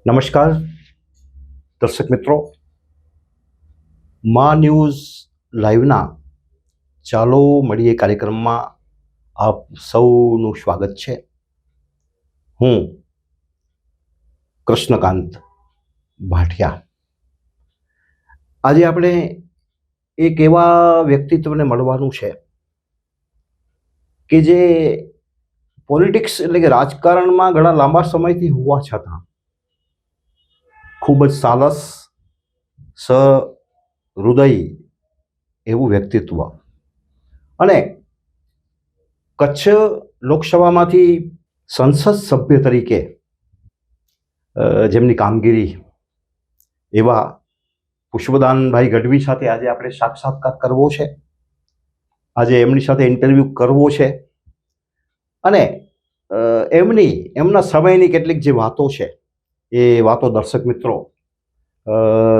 નમસ્કાર દર્શક મિત્રો, મા ન્યૂઝ લાઈવના ચાલો મળીએ કાર્યક્રમમાં આપ સૌનું સ્વાગત છે. હું કૃષ્ણકાંત ભાટિયા. આજે આપણે એક એવા વ્યક્તિત્વને મળવાનું છે કે જે પોલિટિક્સ એટલે કે રાજકારણમાં ઘણા લાંબા સમયથી હોવા છતાં ખૂબ જ સાલસ સહૃદય એવું વ્યક્તિત્વ અને કચ્છ લોકસભામાંથી સંસદ સભ્ય તરીકે જેમની કામગીરી એવા પુષ્પદાનભાઈ ગઢવી સાથે આજે આપણે સાક્ષાત્કાર કરવો છે. આજે એમની સાથે ઇન્ટરવ્યૂ કરવો છે અને એમના સમયની કેટલીક જે વાતો છે એ વાતો દર્શક મિત્રો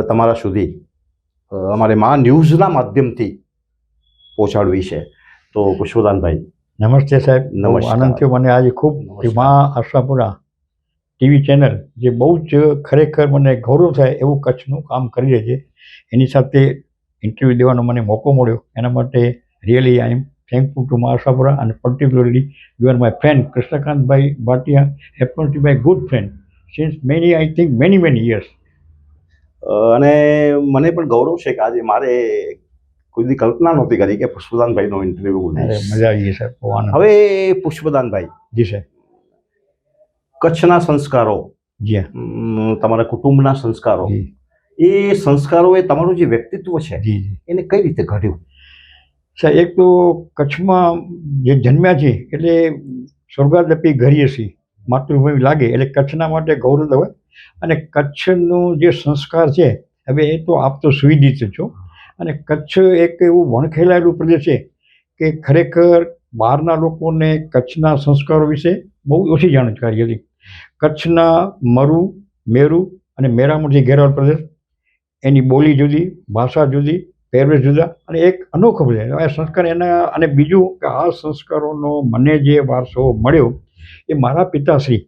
તમારા સુધી અમારે મા ન્યૂઝના માધ્યમથી પહોંચાડવી છે. તો પુષ્પદાનભાઈ નમસ્તે સાહેબ. નમસ્કાર. આનંદ થયો મને આજે ખૂબ કે મા આશાપુરા ટીવી ચેનલ જે બહુ જ ખરેખર મને ગૌરવ થાય એવું કચ્છનું કામ કરી રહી છે, એની સાથે ઇન્ટરવ્યૂ દેવાનો મને મોકો મળ્યો. એના માટે રિયલી આઈ એમ થેન્કફુલ ટુ મા આશાપુરા અને particularly you are my friend Krishnakantbhai Bhatia, happen to my good friend since many I think many years. અને મને પણ ગૌરવ છે કે આજે મારે કોઈ દી કલ્પના નહોતી કરી કે પુષ્પદાનભાઈનો ઇન્ટરવ્યૂ અરે મજા આવી ગઈ સાહેબ, બહુ આનંદ. હવે પુષ્પદાનભાઈ, જી સાહેબ. કચ્છના સંસ્કારો, જી હા. તમારા કુટુંબના સંસ્કારો, જી એ સંસ્કારોએ તમારું જે વ્યક્તિત્વ છે જી જી એને કઈ રીતે ઘડ્યું? સાહેબ, એક તો કચ્છમાં જે જન્મ્યા છે એટલે સ્વર્ગાદપી ઘરીયસી માતૃભૂમિ લાગે એટલે કચ્છના માટે ગૌરવ હોય. અને કચ્છનું જે સંસ્કાર છે હવે એ તો આપ તો સુવિદિત છો. અને કચ્છ એક એવું વણખેલાયેલું પ્રદેશ છે કે ખરેખર બહારના લોકોને કચ્છના સંસ્કારો વિશે બહુ ઓછી જાણકારી હતી. કચ્છના મરુ, મેરુ અને મેરામણ જે ઘેરાયેલો પ્રદેશ, એની બોલી જુદી, ભાષા જુદી, પહેરવેશ જુદા અને એક અનોખો પ્રદેશ. આ સંસ્કાર એના અને બીજું કે આ સંસ્કારોનો મને જે વારસો મળ્યો એ મારા પિતાશ્રી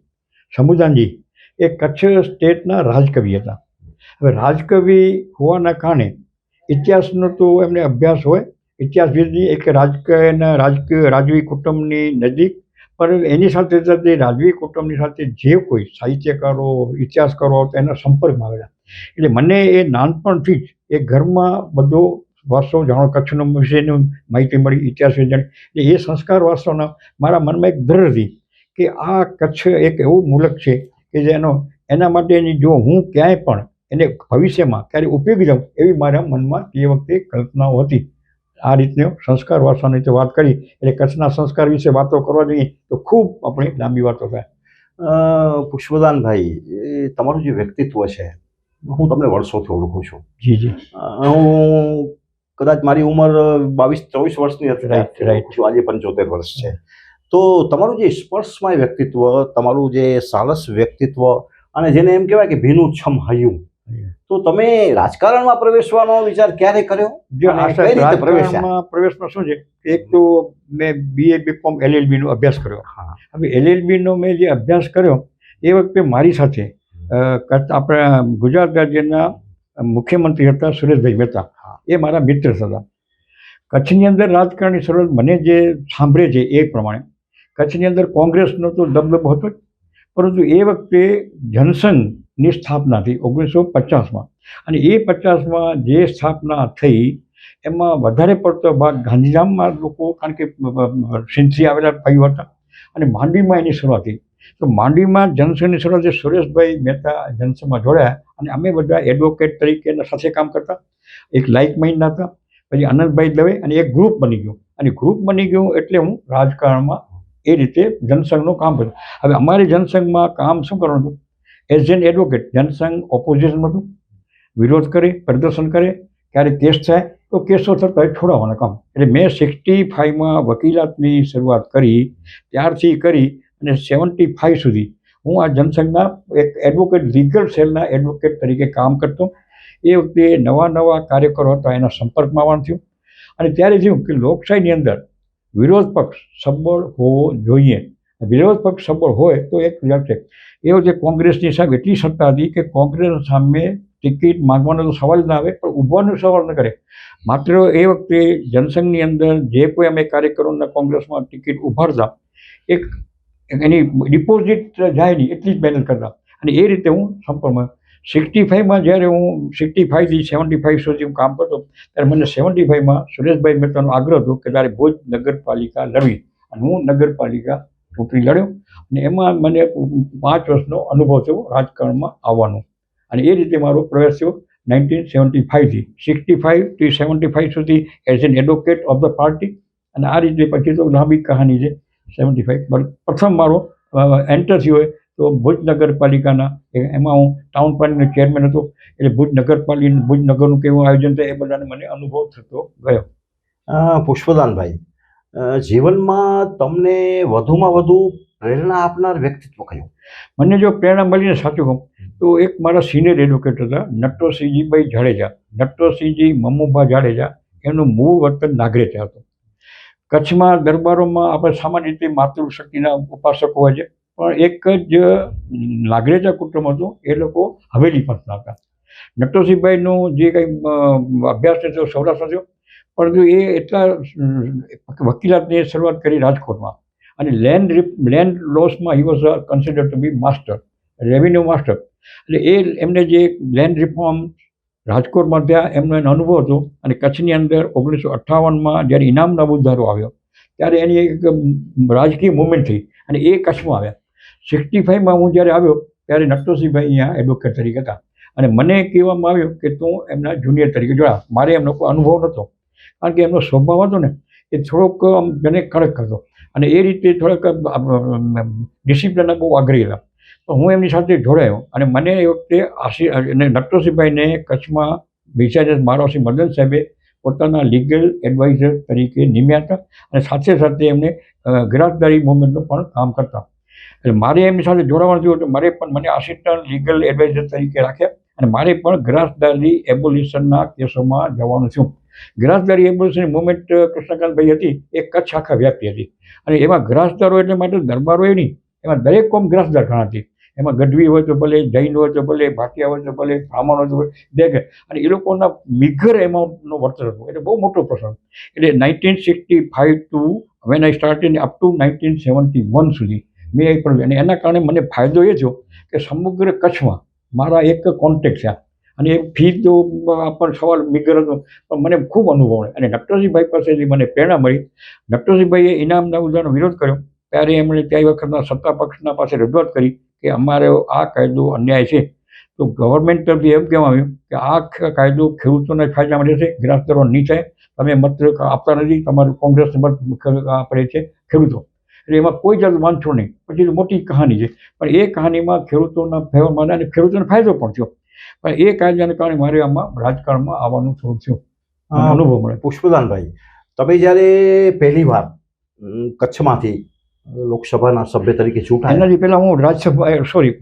સમુદાનજી એ કચ્છ સ્ટેટના રાજકવિ હતા. હવે રાજકવિ હોવાના કારણે ઇતિહાસનો તો એમને અભ્યાસ હોય, ઇતિહાસવિદની એક રાજવી કુટુંબની નજીક, પણ એની સાથે સાથે રાજવી કુટુંબની સાથે જે કોઈ સાહિત્યકારો, ઇતિહાસકારો આવતા એના સંપર્કમાં આવેલા. એટલે મને એ નાનપણથી જ એ ઘરમાં બધો વારસો જાણો, કચ્છનો વિશેની માહિતી મળી, ઇતિહાસ જાણી. એટલે એ સંસ્કાર વારસોના મારા મનમાં એક ધ્રર હતી કે આ કચ્છ એક એવું મુલક છે કે જેનો એના માટેની જો હું ક્યાંય પણ એને ભવિષ્યમાં ક્યારે ઉપયોગી જાઉં એવી મારા મનમાં તે વખતે કલ્પનાઓ હતી. આ રીતનો સંસ્કાર વારસાની તો વાત કરી એટલે કચ્છના સંસ્કાર વિશે વાતો કરવા જોઈએ તો ખૂબ આપણે લાંબી વાતો થાય. પુષ્પદાનભાઈ, એ તમારું જે વ્યક્તિત્વ છે હું તમને વર્ષોથી ઓળખું છું. જી જી. હું કદાચ મારી ઉંમર 22-23 વર્ષની હતી, Right. આજે 75 વર્ષ છે. તો તમારું જે સ્પર્શમય વ્યક્તિત્વ, તમારું જે સાલસ વ્યક્તિત્વ અને જેને એમ કહેવાય કે ભીનું છમ હૈયું, તો તમે રાજકારણમાં પ્રવેશવાનો વિચાર ક્યારે કર્યો? જે અને કઈ રીતે પ્રવેશ્યા? પ્રવેશમાં શું છે, એક તો મેં BA BCom LLB નો અભ્યાસ કર્યો. હા. હવે LLB નો મેં જે અભ્યાસ કર્યો એ વખતે મારી સાથે આપણા ગુજરાત રાજ્યના મુખ્યમંત્રી હતા સુરેશભાઈ મહેતા, એ મારા મિત્ર હતા. કચ્છની અંદર રાજકારણની શરૂઆત મને જે સાંભળે છે એ પ્રમાણે કચ્છની અંદર કોંગ્રેસનો તો દબદબો હતો જ, પરંતુ એ વખતે જનસંઘની સ્થાપના થઈ 1950માં. અને એ 50માં જે સ્થાપના થઈ એમાં વધારે પડતો ભાગ ગાંધીધામમાં લોકો, કારણ કે સિંધથી આવેલા ભાઈઓ હતા, અને માંડવીમાં એની શરૂઆત થઈ. તો માંડવીમાં જનસંઘની શરૂઆત સુરેશભાઈ મહેતા જનસંઘમાં જોડાયા અને અમે બધા એડવોકેટ તરીકે એના સાથે કામ કરતા, એક લાઇક માઇન્ડના હતા. પછી આનંદભાઈ દવે અને એક ગ્રુપ બની ગયું, અને ગ્રુપ બની ગયું એટલે હું રાજકારણમાં એ રીતે જનસંઘનું કામ કર્યું. હવે અમારે જનસંઘમાં કામ શું કરવાનું હતું? એઝ એન એડવોકેટ જનસંઘ ઓપોઝિશનમાં હતું, વિરોધ કરે, પ્રદર્શન કરે, ક્યારેક કેસ થાય તો કેસો થતા છોડાવવાના કામ. એટલે મેં 65માં વકીલાતની શરૂઆત કરી, ત્યારથી કરી અને 75 સુધી હું આ જનસંઘના એક એડવોકેટ, લીગલ સેલના એડવોકેટ તરીકે કામ કરતો. એ વખતે નવા કાર્યકરો હતા એના સંપર્કમાં આવવાનું થયું. અને ત્યારે થયું કે લોકશાહીની અંદર વિરોધ પક્ષ સબળ હોવો જોઈએ વિરોધ પક્ષ સબળ હોય તો એક વાત છે. એ વખતે કોંગ્રેસની સામે એટલી સત્તા હતી કે કોંગ્રેસ સામે ટિકિટ માંગવાનો તો સવાલ ના આવે, પણ ઊભવાનો સવાલ ન કરે. માત્ર એ વખતે જનસંઘની અંદર જે કોઈ અમે કાર્યકરોના કોંગ્રેસમાં ટિકિટ ઉભારતા, એક એની ડિપોઝિટ જાય નહીં એટલી જ મહેનત કરતા. અને એ રીતે હું સંપર્કમાં 65માં જ્યારે હું 65થી 75 સુધી હું કામ કરતો, ત્યારે મને 75માં સુરેશભાઈ મહેતાનો આગ્રહ હતો કે તારે ભુજ નગરપાલિકા લડવી, અને હું નગરપાલિકા ચૂંટણી લડ્યો. અને એમાં મને 5 વર્ષનો અનુભવ થયો રાજકારણમાં આવવાનો, અને એ રીતે મારો પ્રવેશ થયો 1975થી 65 થી 75 સુધી as an advocate of the party. અને આ રીતે પછી તો લાંબી કહાની છે. 75 પ્રથમ મારો એન્ટર થયો હોય તો ભુજ નગરપાલિકાના એમાં હું ટાઉન પ્લાનિંગનો ચેરમેન હતો. એટલે ભુજ નગરપાલિકા ભુજ નગરનું કેવું આયોજન થાય એ બધાને મને અનુભવ થતો ગયો. પુષ્પદાનભાઈ, જીવનમાં તમને વધુમાં વધુ પ્રેરણા આપનાર વ્યક્તિત્વ કયું? મને જો પ્રેરણા મળીને સાચું કહું તો એક મારા સિનિયર એડવોકેટ હતા નટવરસિંહજીભાઈ જાડેજા. નટવરસિંહજી મમ્મુભા જાડેજા, એનું મૂળ વતન નાગરેચા હતું. કચ્છમાં દરબારોમાં આપણે સામાન્ય રીતે માતૃશક્તિના ઉપાસકો હોય છે, પણ એક જ નાગરેચા કુટુંબ હતું, એ લોકો હવેલી પંથના હતા. નટવરસિંહભાઈનું જે કંઈ અભ્યાસ થયો સૌરાષ્ટ્ર થયો, પરંતુ એ એટલા વકીલાતની શરૂઆત કરી રાજકોટમાં, અને લેન્ડ લોસમાં he was considered to be master, revenue master. એટલે એમને જે લેન્ડ રિફોર્મ રાજકોટમાં ત્યાં એમનો એનો અનુભવ હતો. અને કચ્છની અંદર 1958માં જ્યારે ઇનામના મુદ્દારો આવ્યો ત્યારે એની એક રાજકીય મુવમેન્ટ થઈ, અને એ કચ્છમાં આવ્યા. 65માં હું જ્યારે આવ્યો ત્યારે નટવરસિંહભાઈ અહીંયા એડવોકેટ તરીકે હતા, અને મને કહેવામાં આવ્યું કે તું એમના જુનિયર તરીકે જોડા. મારે એમનો કોઈ અનુભવ નહોતો, કારણ કે એમનો સ્વભાવ હતો ને એ થોડોક મને કડક હતો, અને એ રીતે થોડાક ડિસિપ્લિનના બહુ આગ્રહી હતા. તો હું એમની સાથે જોડાયો, અને મને એ વખતે નટવરસિંહભાઈને કચ્છમાં બિચારા મારા શ્રી મદન સાહેબે પોતાના લીગલ એડવાઇઝર તરીકે નિમ્યા હતા, અને સાથે સાથે એમને ગિરાજદારી મુવમેન્ટનું પણ કામ કરતા. એટલે મારે એમની સાથે જોડાવાનું થયું તો મને આસિસ્ટન્ટ લીગલ એડવાઇઝર તરીકે રાખ્યા, અને મારે પણ ગ્રાસદારી એબોલિશનના કેસોમાં જવાનું થયું. ગ્રાસદારી એબોલિશન મુવમેન્ટ કૃષ્ણકાંતભાઈ હતી એ કચ્છ આખા વ્યાપી હતી, અને એમાં ગ્રાસદારો એટલે માટે દરબારો એ નહીં, એમાં દરેક કોમ ગ્રાસદાર ગણાતી. એમાં ગઢવી હોય તો ભલે, જૈન હોય તો ભલે, ભાટિયા હોય તો ભલે, બ્રાહ્મણ હોય તો ભલે, દેખ. અને એ લોકોના મિગર એમાઉન્ટનો વળતર હતો, એટલે બહુ મોટો પ્રશ્ન. એટલે 1965 to when I started up to 1971 સુધી મેં એ પણ, અને એના કારણે મને ફાયદો એ થયો કે સમગ્ર કચ્છમાં મારા એક કોન્ટેક્ટ છે, અને એ ફી તો પણ સવાલ મિગર હતો, પણ મને ખૂબ અનુભવ મળ્યો. અને નટવરસિંહભાઈ પાસેથી મને પ્રેરણા મળી. નટવરસિંહભાઈએ ઇનામના મુદ્દાનો વિરોધ કર્યો ત્યારે એમણે ત્યાં વખતના સત્તા પક્ષના પાસે રજૂઆત કરી કે અમારે આ કાયદો અન્યાય છે. તો ગવર્મેન્ટ તરફથી એમ કહેવામાં આવ્યું કે આ કાયદો ખેડૂતોના ફાયદામાં રહેશે, ગ્રાસદારો નહીં થાય, તમે મત આપતા નથી, તમારું કોંગ્રેસને મત આપણે છે ખેડૂતો. એટલે એમાં કોઈ જાત વાંધો નહીં. પછી મોટી કહાની છે, પણ એ કહાનીમાં ખેડૂતોના ફેવરમાં અને ખેડૂતોને ફાયદો પણ થયો. પણ એ કાયદાને કારણે મારે આમાં રાજકારણમાં આવવાનું થોડું થયું, અનુભવ મળે. પુષ્પદાનભાઈ, તમે જ્યારે પહેલી વાર કચ્છમાંથી લોકસભાના સભ્ય તરીકે ચૂંટાયા, એનાથી પહેલા હું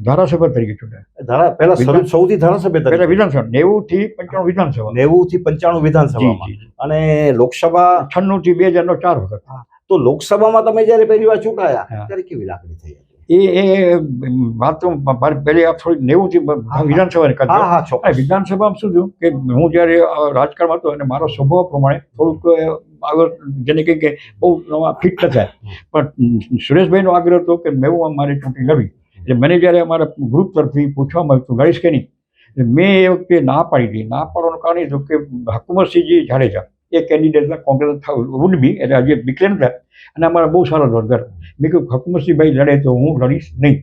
ધારાસભ્ય તરીકે ચૂંટાયા. પહેલા સૌથી ધારાસભ્ય પહેલા તરીકે વિધાનસભા 90 થી 95 વિધાનસભા. 90 થી 95 વિધાનસભામાં, અને લોકસભા 96 થી 2000 4 વખત. તો લોકસભામાં તમે જ્યારે પહેલી વાર ચૂંટાયા હા. ત્યારે કેવી લાગણી થઈ હતી? એ વાત તો મારે પહેલી આ થોડી 90 થી વિધાનસભાને હા કરજો. હા ચોક્કસ. વિધાનસભામાં શું થયું કે હું જ્યારે રાજકારણમાં હતો અને મારો સ્વભાવ પ્રમાણે થોડુંક આગળ જેને કહે કે બહુ ફિટ ન થાય, પણ સુરેશભાઈનો આગ્રહ હતો કે મેં મારી ચૂંટણી લડવી. એટલે મને જ્યારે અમારા ગ્રુપ તરફથી પૂછવામાં આવ્યું લડીશ કે નહીં, મેં એ વખતે ના પાડી હતી. ના પાડવાનું કારણ એ હતું કે હકુમતસિંહજી જાડેજા એ કેન્ડિડેટના કોંગ્રેસ વુડ બી, એટલે હજી ડિક્લેર હતા, અને અમારા બહુ સારા રોજગાર. મેં કહ્યું હકુમતસિંહભાઈ લડે તો હું લડીશ નહીં,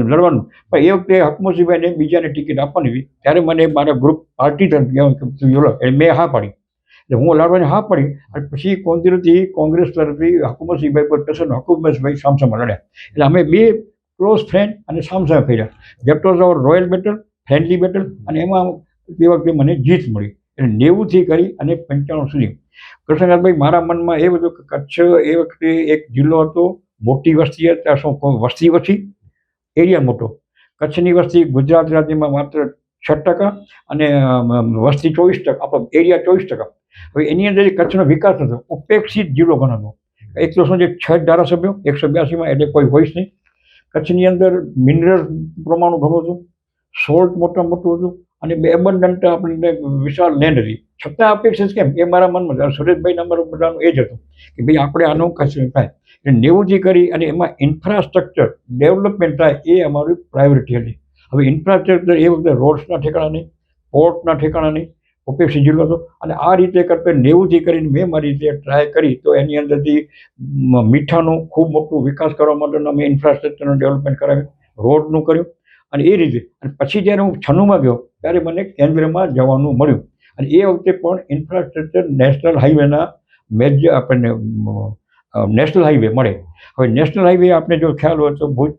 લડવાનું. પણ એ વખતે હકુમતસિંહભાઈને બીજાને ટિકિટ આપવાની હતી, ત્યારે મને મારા ગ્રુપ પાર્ટી તરફથી એટલે મેં હા પાડી. એટલે હું લડવાની હા પાડી, અને પછી કોંગ્રેસથી હકુમતસિંહભાઈ પર ટસન હકુમતસિંહભાઈ સામસામા લડ્યા. એટલે અમે બે ક્લોઝ ફ્રેન્ડ અને સામસામે ફર્યા. That was hour royal battle, friendly battle, અને એમાં તે વખતે મને જીત મળી. એટલે 90 થી કરી અને 95 સુધી. કૃષ્ણકાંતભાઈ, મારા મનમાં એ હતું કે કચ્છ એ વખતે એક જિલ્લો હતો, મોટી વસ્તી હતી, શું વસ્તી ઓછી, એરિયા મોટો. કચ્છની વસ્તી ગુજરાત રાજ્યમાં માત્ર 6%, અને વસ્તી 24%, આપણો એરિયા 24%. હવે એની અંદર કચ્છનો વિકાસ હતો, ઉપેક્ષિત જિલ્લો ગણતો. 106 ધારાસભ્યો 182માં, એટલે કોઈ હોય જ નહીં. કચ્છની અંદર મિનરલ પ્રમાણ ઘણું હતું, સોલ્ટ મોટું હતું, અને એબન્ડન્ટ આપણને વિશાળ લેન્ડ હતી. છતાં અપેક્ષિત કેમ, એ મારા મનમાં સુરેશભાઈને અમારું બધાનું એ જ હતું કે ભાઈ આપણે આનું કચ્છ થાય એટલે 90થી કરી અને એમાં ઇન્ફ્રાસ્ટ્રક્ચર ડેવલપમેન્ટ થાય એ અમારી પ્રાયોરિટી હતી. હવે ઇન્ફ્રાસ્ટ્રક્ચર એ વખતે રોડ્સના ઠેકાણા નહીં, પોર્ટના ઠેકાણા નહીં, ઉપેક્ષિત જિલ્લો હતો. અને આ રીતે કરતા 90થી કરીને મેં મારી રીતે ટ્રાય કરી તો એની અંદરથી મીઠાનું ખૂબ મોટું વિકાસ કરવા માટેનું મેં ઇન્ફ્રાસ્ટ્રક્ચરનું ડેવલપમેન્ટ કરાવ્યું, રોડનું કર્યું. અને એ રીતે અને પછી જ્યારે હું 96માં ગયો ત્યારે મને કેન્દ્રમાં જવાનું મળ્યું. અને એ વખતે પણ ઇન્ફ્રાસ્ટ્રક્ચર નેશનલ હાઈવેના મેજર આપણને નેશનલ હાઈવે મળે. હવે નેશનલ હાઈવે આપણે જો ખ્યાલ હોય તો ભુજ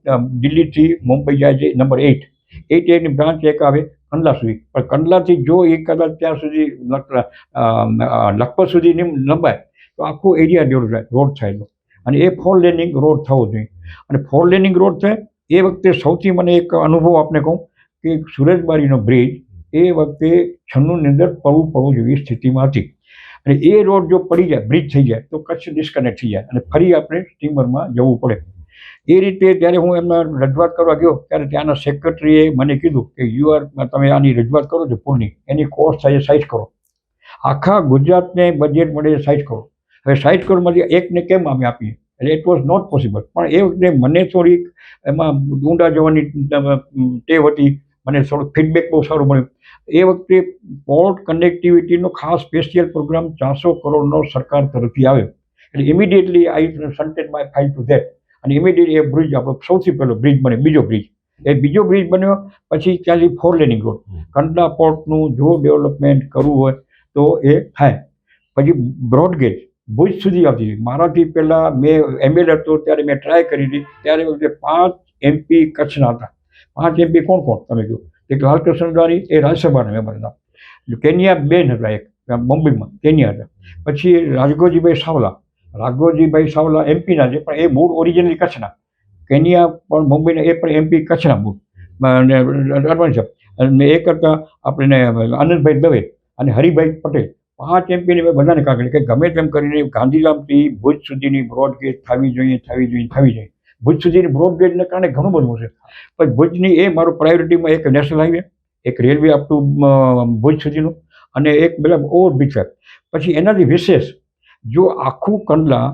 દિલ્હીથી મુંબઈ જાય છે નંબર 8, એની બ્રાન્ચ એક આવે કંડલા સુધી. પણ કંડલાથી જો એ કદાચ ત્યાં સુધી લખપત સુધી લંબાય તો આખું એરિયા ડેવલપ થાય, રોડ થાય તો. અને એ 4 લેનિંગ રોડ થવો જોઈએ. અને 4 લેનિંગ રોડ થાય એ વખતે સૌથી મને એક અનુભવ આપને કહું કે સુરજબારીનો બ્રિજ એ વખતે 96ની અંદર પડવું જેવી સ્થિતિમાં હતી. અને એ રોડ જો પડી જાય, બ્રિજ થઈ જાય તો કચ્છ ડિસ્કનેક્ટ થઈ જાય અને ફરી આપણે સ્ટીમરમાં જવું પડે. એ રીતે ત્યારે હું એમના રજૂઆત કરવા ગયો ત્યારે ત્યાંના સેક્રેટરીએ મને કીધું કે તમે આની રજૂઆત કરો છો પુલની, એની કોસ્ટ થાય સાઇઝ કરો, આખા ગુજરાતને બજેટ મળે સાઇઝ કરો. હવે 60 કરોડમાંથી એકને કેમ અમે આપીએ? એટલે ઇટ વોઝ નોટ પોસિબલ. પણ એ વખતે મને થોડીક એમાં ઊંડા જવાની ટેવ હતી, મને થોડુંક ફીડબેક બહુ સારું મળ્યું. એ વખતે પોર્ટ કનેક્ટિવિટીનો ખાસ સ્પેશિયલ પ્રોગ્રામ 400 કરોડનો સરકાર તરફથી આવ્યો. એટલે immediately I sent my file to that. અને ઇમિડિયેટલી એ બ્રિજ આપણો સૌથી પહેલો બ્રિજ બને, બીજો બ્રિજ બન્યો. પછી ત્યાંથી 4 લેનિંગ રોડ, કંડલા પોર્ટનું જો ડેવલપમેન્ટ કરવું હોય તો એ થાય. પછી બ્રોડગેજ ભુજ સુધી આવતી હતી. મારાથી પહેલાં મેં ML હતો ત્યારે મેં ટ્રાય કરી હતી. ત્યારે વખતે 5 MP કચ્છના હતા. 5 MP કોણ તમે કહો? એક લાલકૃષ્ણ અડવાણી, એ રાજ્યસભાના મેમ્બર હતા. કેનિયા બેન હતા, એક મુંબઈમાં કેનિયા હતા. પછી રાઘોજીભાઈ સાવલા MPના છે, પણ એ મૂળ ઓરિજિનલી કચ્છના. કેનિયા પણ મુંબઈના, એ પણ MP કચ્છના મૂળ અડવાણી સાહેબ. અને એક હતા આપણે આનંદભાઈ દવે અને હરિભાઈ પટેલ. 5 MP ને બધાને કાગળ કે ગમે તેમ કરીને ગાંધીધામથી ભુજ સુધીની બ્રોડગેજ થવી જોઈએ. ભુજ સુધીની બ્રોડગેજને કારણે ઘણું બધું છે. પણ ભુજની એ મારું પ્રાયોરિટીમાં એક નેશનલ હાઈવે, એક રેલવે અપ ટુ ભુજ સુધીનું, અને એક બધા ઓવરબ્રિજ છે. પછી એનાથી વિશેષ જો આખું કંડલા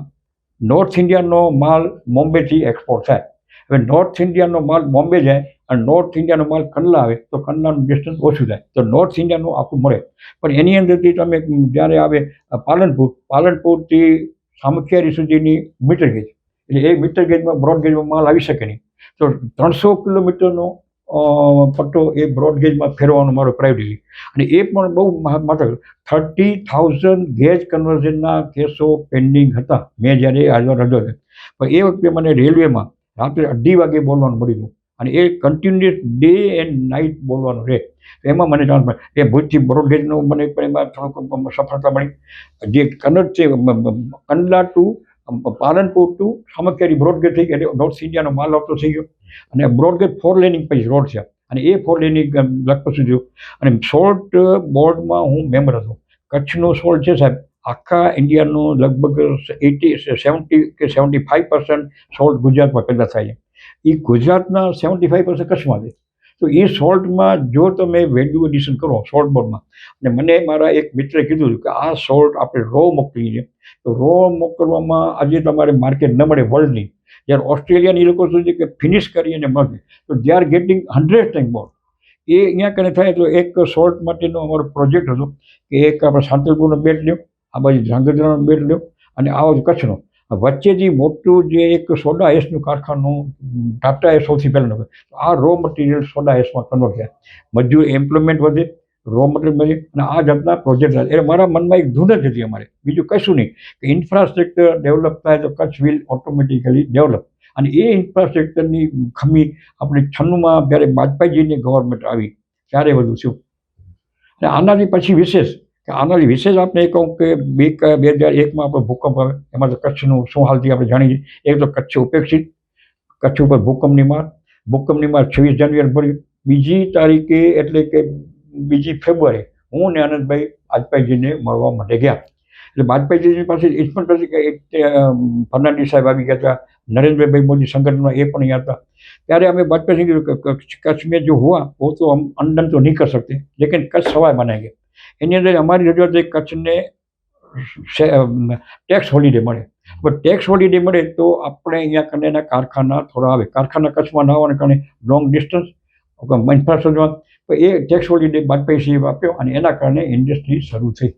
નોર્થ ઇન્ડિયાનો માલ બોમ્બેથી એક્સપોર્ટ થાય. હવે નોર્થ ઇન્ડિયાનો માલ બોમ્બે જાય અને નોર્થ ઇન્ડિયાનો માલ કંડલા આવે તો કંડલાનું ડિસ્ટન્સ ઓછું થાય, તો નોર્થ ઇન્ડિયાનું આખું મળે. પણ એની અંદરથી તમે જ્યારે આવે પાલનપુરથી સામખિયારી સુધીની મીટર ગેજ, એટલે એ મીટર ગેજમાં બ્રોડગેજમાં માલ આવી શકે નહીં. તો 300 કિલોમીટરનો પટ્ટો એ બ્રોડગેજમાં ફેરવવાનો મારો પ્રાયોરિટી. અને એ પણ બહુ માત્ર 30,000 ગેજ કન્વર્ઝનના કેસો પેન્ડિંગ હતા મેં જ્યારે રજૂઆત હતી. પણ એ વખતે મને રેલવેમાં રાત્રે 2:30 વાગે બોલવાનું મળ્યું અને એ કન્ટિન્યુઅસ ડે એન્ડ નાઇટ બોલવાનું રહે. એમાં મને ચાન્સ મળે. એ ભુજથી બ્રોડગેજનો મને પણ એમાં થોડુંક સફળતા મળી. જે કન્નડ છે Kandla to Palanpur to Samakhiyali broad gauge થઈ ગઈ, એટલે નોર્થ ઇન્ડિયાનો માલ આવતો થઈ ગયો. અને બ્રોડગેજ 4 લેનિંગ પછી રોડ છે, અને એ 4 લેનિંગ લગભગ સુધી. અને સોલ્ટ બોર્ડમાં હું મેમ્બર હતો. કચ્છનો સોલ્ટ છે સાહેબ, આખા ઇન્ડિયાનો લગભગ 70 કે 75% સોલ્ટ ગુજરાતમાં પેદા થાય છે. એ ગુજરાતના 75% કચ્છમાં છે. તો એ સોલ્ટમાં જો તમે વેલ્યુ એડિશન કરો સોલ્ટ બોર્ડમાં, અને મને મારા એક મિત્રે કીધું કે આ સોલ્ટ આપણે રો મોકલીએ છીએ, તો રો મોકલવામાં આજે તમારે માર્કેટ ન મળે વર્લ્ડની. જ્યારે ઓસ્ટ્રેલિયાની લોકો સુધી કે ફિનિશ કરી અને મળે તો દે આર ગેટિંગ 100 ટાઈમ મોર. એ અહીંયા કને થાય તો એક સોલ્ટ માટેનો અમારો પ્રોજેક્ટ હતો કે એક આપણે સાંતલપુરનો બેટ લ્યો, આ બાજુ ધ્રાંગધ્રાનો બેટ લ્યો, અને આવો જ કચ્છનો વચ્ચેથી મોટું જે એક સોડા એસનું કારખાનું ટાટાએ સૌથી પહેલાં. આ રો મટીરિયલ સોડા એસમાં કન્વર્ટ થાય, મજૂર એમ્પ્લોયમેન્ટ વધે, રો મટીરિયલ વધે, અને આ જાતના પ્રોજેક્ટ થાય. એટલે મારા મનમાં એક ધૂન જ હતી અમારે, બીજું કશું નહીં, કે ઇન્ફ્રાસ્ટ્રક્ચર ડેવલપ થાય તો કચ્છ વિલ ઓટોમેટિકલી ડેવલપ. અને એ ઇન્ફ્રાસ્ટ્રક્ચરની ખમી આપણે 96માં જ્યારે વાજપેયીજીની ગવર્મેન્ટ આવી ત્યારે બધું થયું. અને આનાથી પછી વિશેષ આપણે એ કહું કે 2001માં આપણો ભૂકંપ આવે, એમાં તો કચ્છનું શું હાલતી આપણે જાણીએ. એક તો કચ્છ ઉપેક્ષિત, કચ્છ ઉપર ભૂકંપની માર 26 જાન્યુઆરી ભરી. બીજી તારીખે એટલે કે 2 ફેબ્રુઆરી હું ને આનંદભાઈ વાજપેયીજીને મળવા માટે ગયા. એટલે વાજપેયીજી પાસે એ પણ પછી કે એક ફર્નાન્ડીસ સાહેબ આવી ગયા હતા, નરેન્દ્રભાઈ મોદી સંગઠનમાં એ પણ અહીંયા હતા. ત્યારે અમે વાજपेयी કીધું કે કચ્છ में जो हुआ वो तो हम अंदर तो नहीं कर सकते लेकिन कच्छ सवाई बनाएंगे. એની અંદર અમારી રજૂઆત છે કચ્છને ટેક્સ હોલિડે મળે. પણ ટેક્સ હોલિડે મળે તો આપણે અહીંયા કનેના કારખાના થોડા આવે, કારખાના કચ્છમાં ના આવવાને કારણે લોંગ ડિસ્ટન્સ ઇન્ફ્રાસ્ટ્રક્ચરમાં તો એ ટેક્સ હોલિડે વાજપેયી આપ્યો અને એના કારણે ઇન્ડસ્ટ્રી શરૂ થઈ.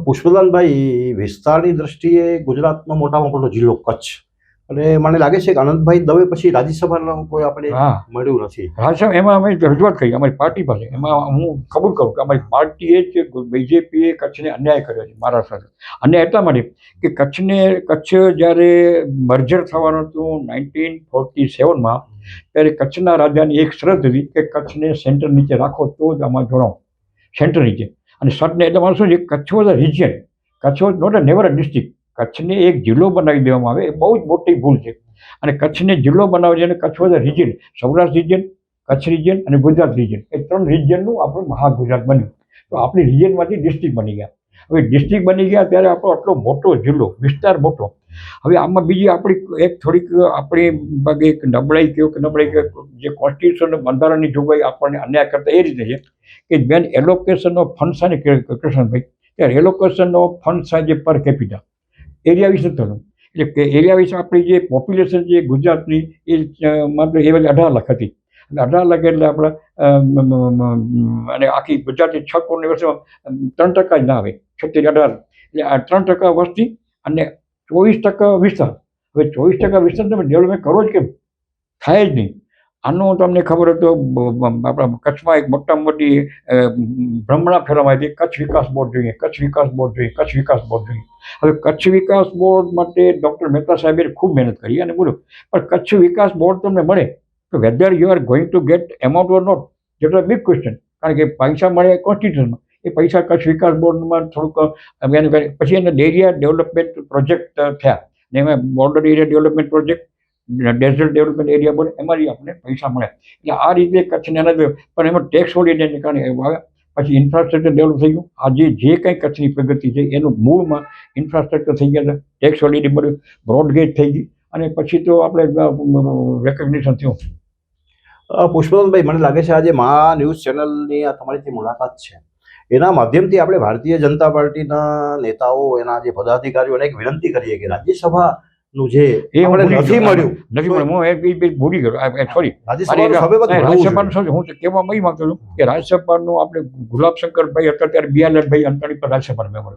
પુષ્પલાલભાઈ, વિસ્તારની દ્રષ્ટિએ ગુજરાતનો મોટામાં મોટો જિલ્લો કચ્છ, અને મને લાગે છે કે આનંદભાઈ દવે પછી રાજ્યસભાનું કોઈ આપણે મળ્યું નથી. રાજ્યસભા એમાં અમે રજૂઆત કરી અમારી પાર્ટી પાસે. એમાં હું કબૂલ કરું કે અમારી પાર્ટીએ જ બીજેપીએ કચ્છને અન્યાય કર્યો છે મહારાષ્ટ્ર સાથે. અન્યાય એટલા માટે કે કચ્છ જ્યારે મર્જર થવાનું હતું 1947માં, ત્યારે કચ્છના રાજાની એક શરત હતી કે કચ્છને સેન્ટર નીચે રાખો તો જ આમાં જોડાઓ, સેન્ટર નીચે. અને શરતને એટલે મારું શું છે, Kutch was a region, Kutch was not a never a district. કચ્છને એક જિલ્લો બનાવી દેવામાં આવે એ બહુ જ મોટી ભૂલ છે. અને કચ્છને જિલ્લો બનાવે છે અને Kutch was a region, Saurashtra region, Kutch region અને ગુજરાત રિજિયન, એ 3 રિજિયનનું આપણું મહાગુજરાત બન્યું. તો આપણી રિજિયનમાંથી ડિસ્ટ્રિક્ટ બની ગયા. હવે ડિસ્ટ્રિક્ટ બની ગયા ત્યારે આપણો આટલો મોટો જિલ્લો, વિસ્તાર મોટો. હવે આમાં બીજી આપણી એક થોડીક આપણી ભાગે એક નબળાઈ કહો કે નબળાઈ કે જે કોન્સ્ટિટ્યુશન બંધારણની જોગવાઈ આપણને અન્યાય કરતા એ રીતે છે કે બેન એલોકેશન ઓફ ફંડ્સ છે ને કૃષ્ણભાઈ, ત્યારે એલોકેશન ઓફ ફંડ્સ છે જે પર કેપિટા એરિયા વિશે થયું. એટલે કે એરિયા વિશે આપણી જે પોપ્યુલેશન છે ગુજરાતની એ માત્ર એ 18 લાખ હતી. અને 18 લાખ એટલે આપણા અને આખી ગુજરાતની 6 કરોડની વસ્તીમાં 3% જ ના આવે, 17-18. એટલે આ 3% વસ્તી અને 24% વિસ્તાર. હવે 24% વિસ્તાર તમે ડેવલપમેન્ટ કરો જ કેમ? થાય જ નહીં. આનું તમને ખબર હોય તો આપણા કચ્છમાં એક મોટામાં મોટી ભ્રમણા ફેરવવામાં હતી, કચ્છ વિકાસ બોર્ડ જોઈએ, કચ્છ વિકાસ બોર્ડ જોઈએ, કચ્છ વિકાસ બોર્ડ જોઈએ. હવે કચ્છ વિકાસ બોર્ડ માટે ડૉક્ટર મહેતા સાહેબે ખૂબ મહેનત કરી અને બોલો, પણ કચ્છ વિકાસ બોર્ડ તમને મળે તો whether you are going to get amount or not, that was big question. કારણ કે પૈસા મળે કોન્સ્ટિટ્યુશનમાં, એ પૈસા કચ્છ વિકાસ બોર્ડમાં થોડુંક પછી એના એરિયા ડેવલપમેન્ટ પ્રોજેક્ટ થયા ને એમાં border area development project, desert development area board, એમાંથી આપણને પૈસા મળ્યા. એટલે આ રીતે કચ્છને આનંદ, પણ એમાં ટેક્સ હોલિડેને કારણે એવું આવે. પછી ઇન્ફ્રાસ્ટ્રક્ચર ડેવલપ થઈ ગયું. આજે જે કંઈ કચ્છની પ્રગતિ છે એનું મૂળમાં ઇન્ફ્રાસ્ટ્રક્ચર થઈ ગયા હતા, ટેક્સ હોલિડે મળ્યું, બ્રોડગેજ થઈ ગઈ અને પછી તો આપણે રેકગ્નિશન થયું. પુષ્પલાલભાઈ, મને લાગે છે આજે મા ન્યૂઝ ચેનલની આ તમારી જે મુલાકાત છે એના માધ્યમથી આપણે ભારતીય જનતા પાર્ટીના નેતાઓ, એના જે પદાધિકારીઓને એક વિનંતી કરીએ કે રાજ્યસભાનું જે નથી મળ્યું, હું એ ભૂલી ગયો, સોરી. રાજ્યસભાનું હું કહેવા નહીં માંગતો છું કે રાજ્યસભાનું આપણે ગુલાબશંકરભાઈ હતા ત્યારે બિયાલનભાઈ અંતાણી પર રાજ્યસભાના મેમ્બર,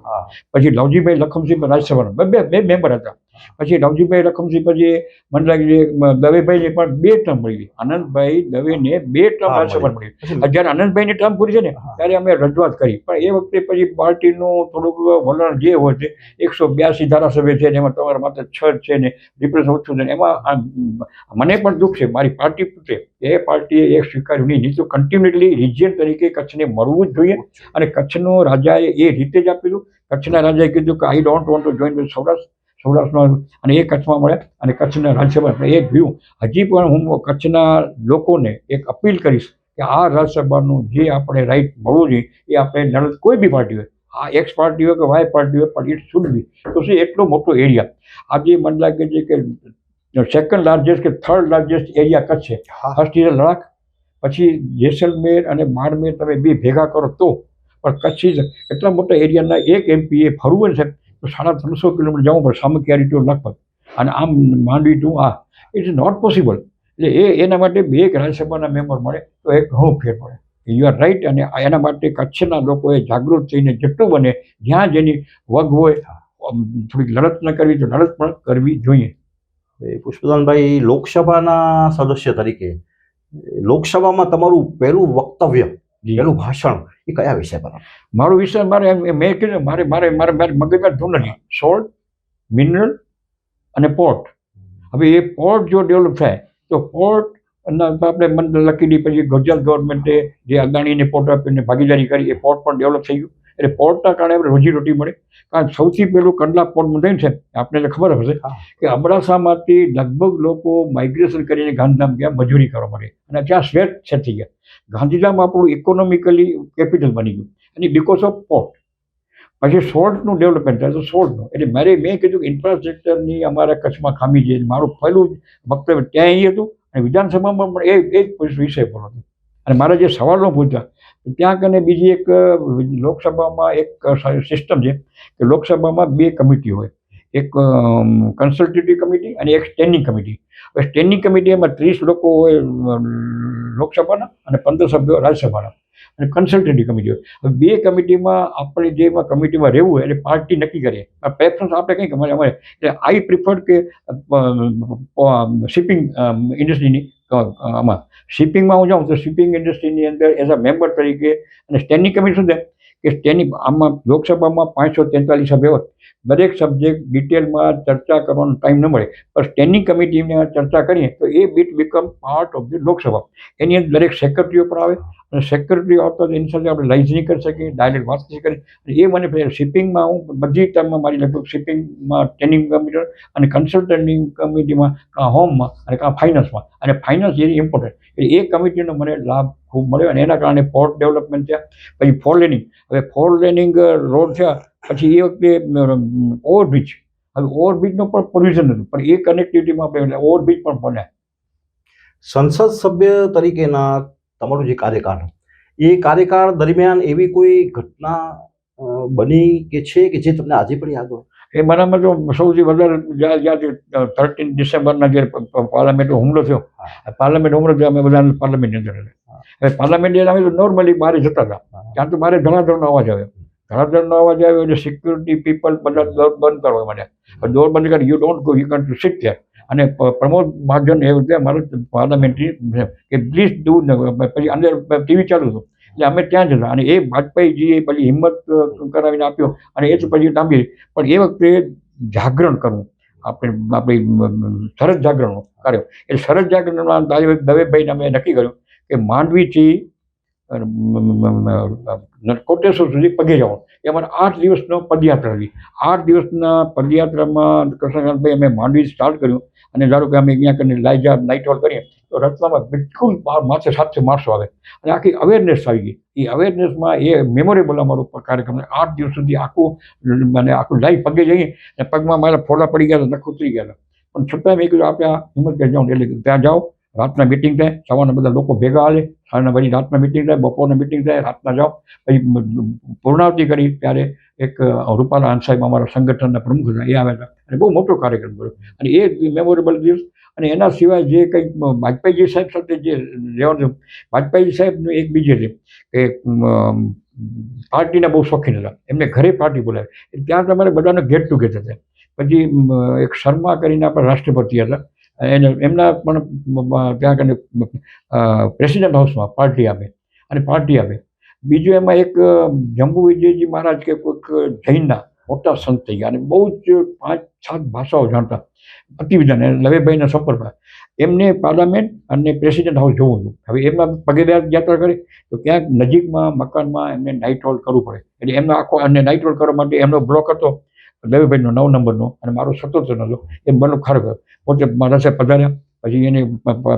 પછી લવજીભાઈ લખમસિંહ પર રાજ્યસભાના બે મેમ્બર હતા. પછી લવજીભાઈ લખમસિંહ પછી મને લાગે દવેભાઈને પણ 2 ટર્મ મળી. આનંદભાઈ દવેને 2 ટર્મ રાજ્યસભા મળી. જ્યારે આનંદભાઈની ટર્મ પૂરી છે ને ત્યારે અમે રજૂઆત કરી, પણ એ વખતે પછી પાર્ટીનું થોડુંક વલણ જે હોય છે, 182 ધારાસભ્ય છે ને એમાં તમારા માત્ર 6 છે ને રિપ્રેઝન્ટ ઓછું છે ને, એમાં મને પણ દુઃખ છે મારી પાર્ટી પૂછે, એ પાર્ટીએ એક સ્વીકાર્યું નહીં તો કન્ટિન્યુઅસલી રિજિયન તરીકે કચ્છને મળવું જ જોઈએ. અને કચ્છનો રાજાએ એ રીતે જ આપેલું. કચ્છના રાજાએ કીધું કે I don't want to join સૌરાષ્ટ્રમાં, અને એ કચ્છમાં મળ્યા અને કચ્છના રાજ્યસભા એ જોયું. હજી પણ હું કચ્છના લોકોને એક અપીલ કરીશ કે આ રાજ્યસભાનું જે આપણે રાઇટ મળવું જોઈએ એ આપણે કોઈ બી પાર્ટી હોય, આ એક્સ પાર્ટી હોય કે વાય પાર્ટી હોય, પણ ઇટ શુડ બી. તો શું એટલો મોટો એરિયા, આજે મને લાગે છે કે સેકન્ડ લાર્જેસ્ટ કે થર્ડ લાર્જેસ્ટ એરિયા કચ્છ છે. ફર્સ્ટ ઇઝ લડાખ, પછી જેસલમેર અને બાડમેર તમે બે ભેગા કરો તો, પણ કચ્છ ઇઝ એટલા મોટા એરિયાના એક એમપીએ ફરવું છે તો 350 કિલોમીટર જવું પડે, સામખિયારી ટુ લખપત અને આમ માંડવી ટુ આ, ઇટ ઇઝ નોટ પોસિબલ. એટલે એના માટે 2 રાજ્યસભાના મેમ્બર મળે તો એક ઘણું ફેર પડે. You are right. અને એના માટે કચ્છના લોકોએ જાગૃત થઈને જેટલું બને જ્યાં જેની વગ હોય થોડીક લડત ન કરવી તો લડત પણ કરવી જોઈએ. પુષ્પલાલભાઈ, લોકસભાના સદસ્ય તરીકે લોકસભામાં તમારું પહેલું વક્તવ્ય, પહેલું ભાષણ એ કયા વિષય પર? મારો વિષય મેં કીધું મારે મગજમાં ધૂન નથી, સોલ્ટ, મિનરલ અને પોર્ટ. હવે એ પોર્ટ જો ડેવલપ થાય તો પોર્ટ આપણે મને લખી દી, પછી ગુજરાત ગવર્મેન્ટે જે અદાણીને પોર્ટ આપીને ભાગીદારી કરી એ પોર્ટ પણ ડેવલપ થઈ ગયું. એટલે પોર્ટના કારણે આપણે રોજીરોટી મળે. કારણ સૌથી પહેલું કંડલા પોર્ટ બંધાયું છે, આપણને ખબર હશે કે અબડાસામાંથી લગભગ લોકો માઇગ્રેશન કરીને ગાંધીધામ ગયા મજૂરી કરવા માટે, અને ત્યાં સ્વેટ સેટ થઈ ગયા. ગાંધીધામ આપણું ઇકોનોમિકલી કેપિટલ બની ગયું અને બિકોઝ ઓફ પોર્ટ. પછી સોલ્ટનું ડેવલપમેન્ટ થાય તો સોલ્ટનું એટલે મેં કીધું કે ઇન્ફ્રાસ્ટ્રક્ચરની અમારા કચ્છમાં ખામી છે. મારું પહેલું વક્તવ્ય ત્યાં એ હતું અને વિધાનસભામાં પણ એ જ વિષય પર હતું. અને મારા જે સવાલો પૂછ્યા ત્યાં કને બીજી એક લોકસભામાં એક સિસ્ટમ છે કે લોકસભામાં 2 કમિટી હોય, એક કન્સલ્ટેટિવ કમિટી અને એક સ્ટેન્ડિંગ કમિટી. હવે સ્ટેન્ડિંગ કમિટીમાં 30 લોકો હોય લોકસભાના અને 15 સભ્યો રાજ્યસભાના, અને કન્સલ્ટેટિવ કમિટી હોય. હવે 2 કમિટીમાં આપણે જેમાં કમિટીમાં રહેવું હોય એટલે પાર્ટી નક્કી કરીએ. પ્રેફરન્સ આપણે કંઈ અમારે એટલે આઈ પ્રિફર્ડ કે શિપિંગ ઇન્ડસ્ટ્રીની આમાં શિપિંગમાં હું જાઉં તો શિપિંગ ઇન્ડસ્ટ્રીની અંદર એઝ અ મેમ્બર તરીકે. અને સ્ટેન્ડિંગ કમિટી શું છે કે સ્ટેન્ડિંગ આમાં લોકસભામાં 543 સભ્યો હોય, દરેક સબ્જેક્ટ ડિટેલમાં ચર્ચા કરવાનો ટાઈમ ન મળે, પણ સ્ટેન્ડિંગ કમિટીને ચર્ચા કરીએ તો એ bit become part of the Lok Sabha. એની અંદર દરેક સેક્રેટરીઓ પણ આવે અને સેક્રેટરી આવતા એની સાથે આપણે લાઇઝનિંગ કરી શકીએ, ડાયરેક્ટ વાતચીત કરી. એ મને શિપિંગમાં હું બધી ટર્મમાં મારી લગભગ શિપિંગમાં સ્ટેન્ડિંગ કમિટી અને કન્સલ્ટન્ટિંગ કમિટીમાં કાં હોમમાં અને કાં ફાઇનાન્સમાં, અને ફાઇનાન્સ વેરી ઇમ્પોર્ટન્ટ. એટલે એ કમિટીનો મને લાભ ખૂબ મળ્યો અને એના કારણે પોર્ટ ડેવલપમેન્ટ થયા. પછી ફોર લેનિંગ, હવે ફોર લેનિંગ રોડ થયા. પછી એ વખતે ઓવરબ્રિજ, હવે ઓવરબ્રિજનો પણ પ્રોવિઝન હતું, પણ એ કનેક્ટિવિટીમાં આપણે ઓવરબ્રિજ પણ બન્યા. સંસદ સભ્ય તરીકેના તમારું જે કાર્યકાળ, એ કાર્યકાળ દરમિયાન એવી કોઈ ઘટના બની કે છે કે જે તમને આજે પણ યાદ હોય? એ મારામાં તો સૌથી વધારે યાદ 13 ડિસેમ્બરના જે પાર્લામેન્ટનો હુમલો થયો. પાર્લામેન્ટ હુમલો થયો, અમે બધા પાર્લામેન્ટની અંદર હતા. હવે પાર્લામેન્ટની અમે તો નોર્મલી બહાર જતા હતા, ત્યાં તો મારે ધડાધડનો અવાજ આવ્યો. ધડાધડનો અવાજ આવ્યો એટલે સિક્યુરિટી પીપલ બધા ડોર બંધ કરવા માટે. ડોર બંધ કરી, you don't go, you can to sit there. અને પ્રમોદ મહાજન એવું છે મારું પાર્લામેન્ટરી કે પ્લીઝ ડુ. પછી અંદર ટીવી ચાલુ હતું એટલે અમે ત્યાં જતા. અને એ વાજપેયીજીએ પછી હિંમત કરાવીને આપ્યો અને એ જ પછી ટાંબી. પણ એ વખતે જાગરણ કરવું, આપણી શરદ જાગરણનો કર્યો. એ શરદ જાગરણમાં દવેભાઈને અમે નક્કી કર્યું કે માંડવીથી કોટેશ્વર સુધી પગે જવાનું. એ અમારે 8 દિવસનો પદયાત્રા હતી. 8 દિવસના પદયાત્રામાં કૃષ્ણકાંતભાઈ અમે માંડવી સ્ટાર્ટ કર્યું. અને ધારો કે અમે અહીંયા કરીને લાઈજા નાઇટ હોલ કરીએ તો રસ્તામાં બિલકુલ માથે 700 માણસો આવે અને આખી અવેરનેસ આવી ગઈ. એ અવેરનેસમાં એ મેમોરેબલ અમારો કાર્યક્રમ. 8 દિવસ સુધી આખું લાઈવ પગે જઈએ અને પગમાં મારા ફોડા પડી ગયા હતા, નખ ઉતરી ગયા હતા. પણ છતાં મેં કીધું આપણે આ હિંમત કરી જાઉં. એટલે ત્યાં જાઓ, રાતના મિટિંગ થાય, સવારના બધા લોકો ભેગા હાલે, સાંજના પછી રાતના મિટિંગ થાય, બપોરના મિટિંગ થાય, રાતના જાઓ. પછી પૂર્ણાવતી કરી ત્યારે એક રૂપાલા સાહેબ અમારા સંગઠનના પ્રમુખ હતા, એ આવ્યા હતા અને બહુ મોટો કાર્યક્રમ કર્યો. અને એ મેમોરેબલ દિવસ. અને એના સિવાય જે કંઈક વાજપેયીજી સાહેબ સાથે જે રહેવાનું, વાજપેયી સાહેબનું એક બીજે છે કે પાર્ટીના બહુ શોખીન હતા, એમને ઘરે પાર્ટી બોલાવે. ત્યાં તમારે બધાનો ગેટ ટુગેધર થાય. પછી એક શર્મા કરીને આપણા રાષ્ટ્રપતિ હતા, એમના પણ ત્યાં કને પ્રેસિડેન્ટ હાઉસમાં પાર્ટી આપે અને પાર્ટી આપે. બીજું એમાં એક જંબુ વિજયજી મહારાજ કે કોઈક જૈનના મોટા સંત થઈ ગયા અને બહુ જ 5-7 ભાષાઓ જાણતા, અતિવિધાન લવેભાઈના સંપર્કમાં. એમને પાર્લામેન્ટ અને પ્રેસિડેન્ટ હાઉસ જોવું હતું. હવે એમના પગેદાર યાત્રા કરી તો ક્યાંક નજીકમાં મકાનમાં એમને નાઇટ હોલ્ડ કરવું પડે. એટલે એમનો આખો અને નાઇટ હોલ્ડ કરવા માટે એમનો બ્લોક હતો લવેભાઈનો 9 નંબરનો અને મારો 17 હતો. એ બંને ખરેખર પોતે મારા સાહેબ પધાર્યા. પછી એને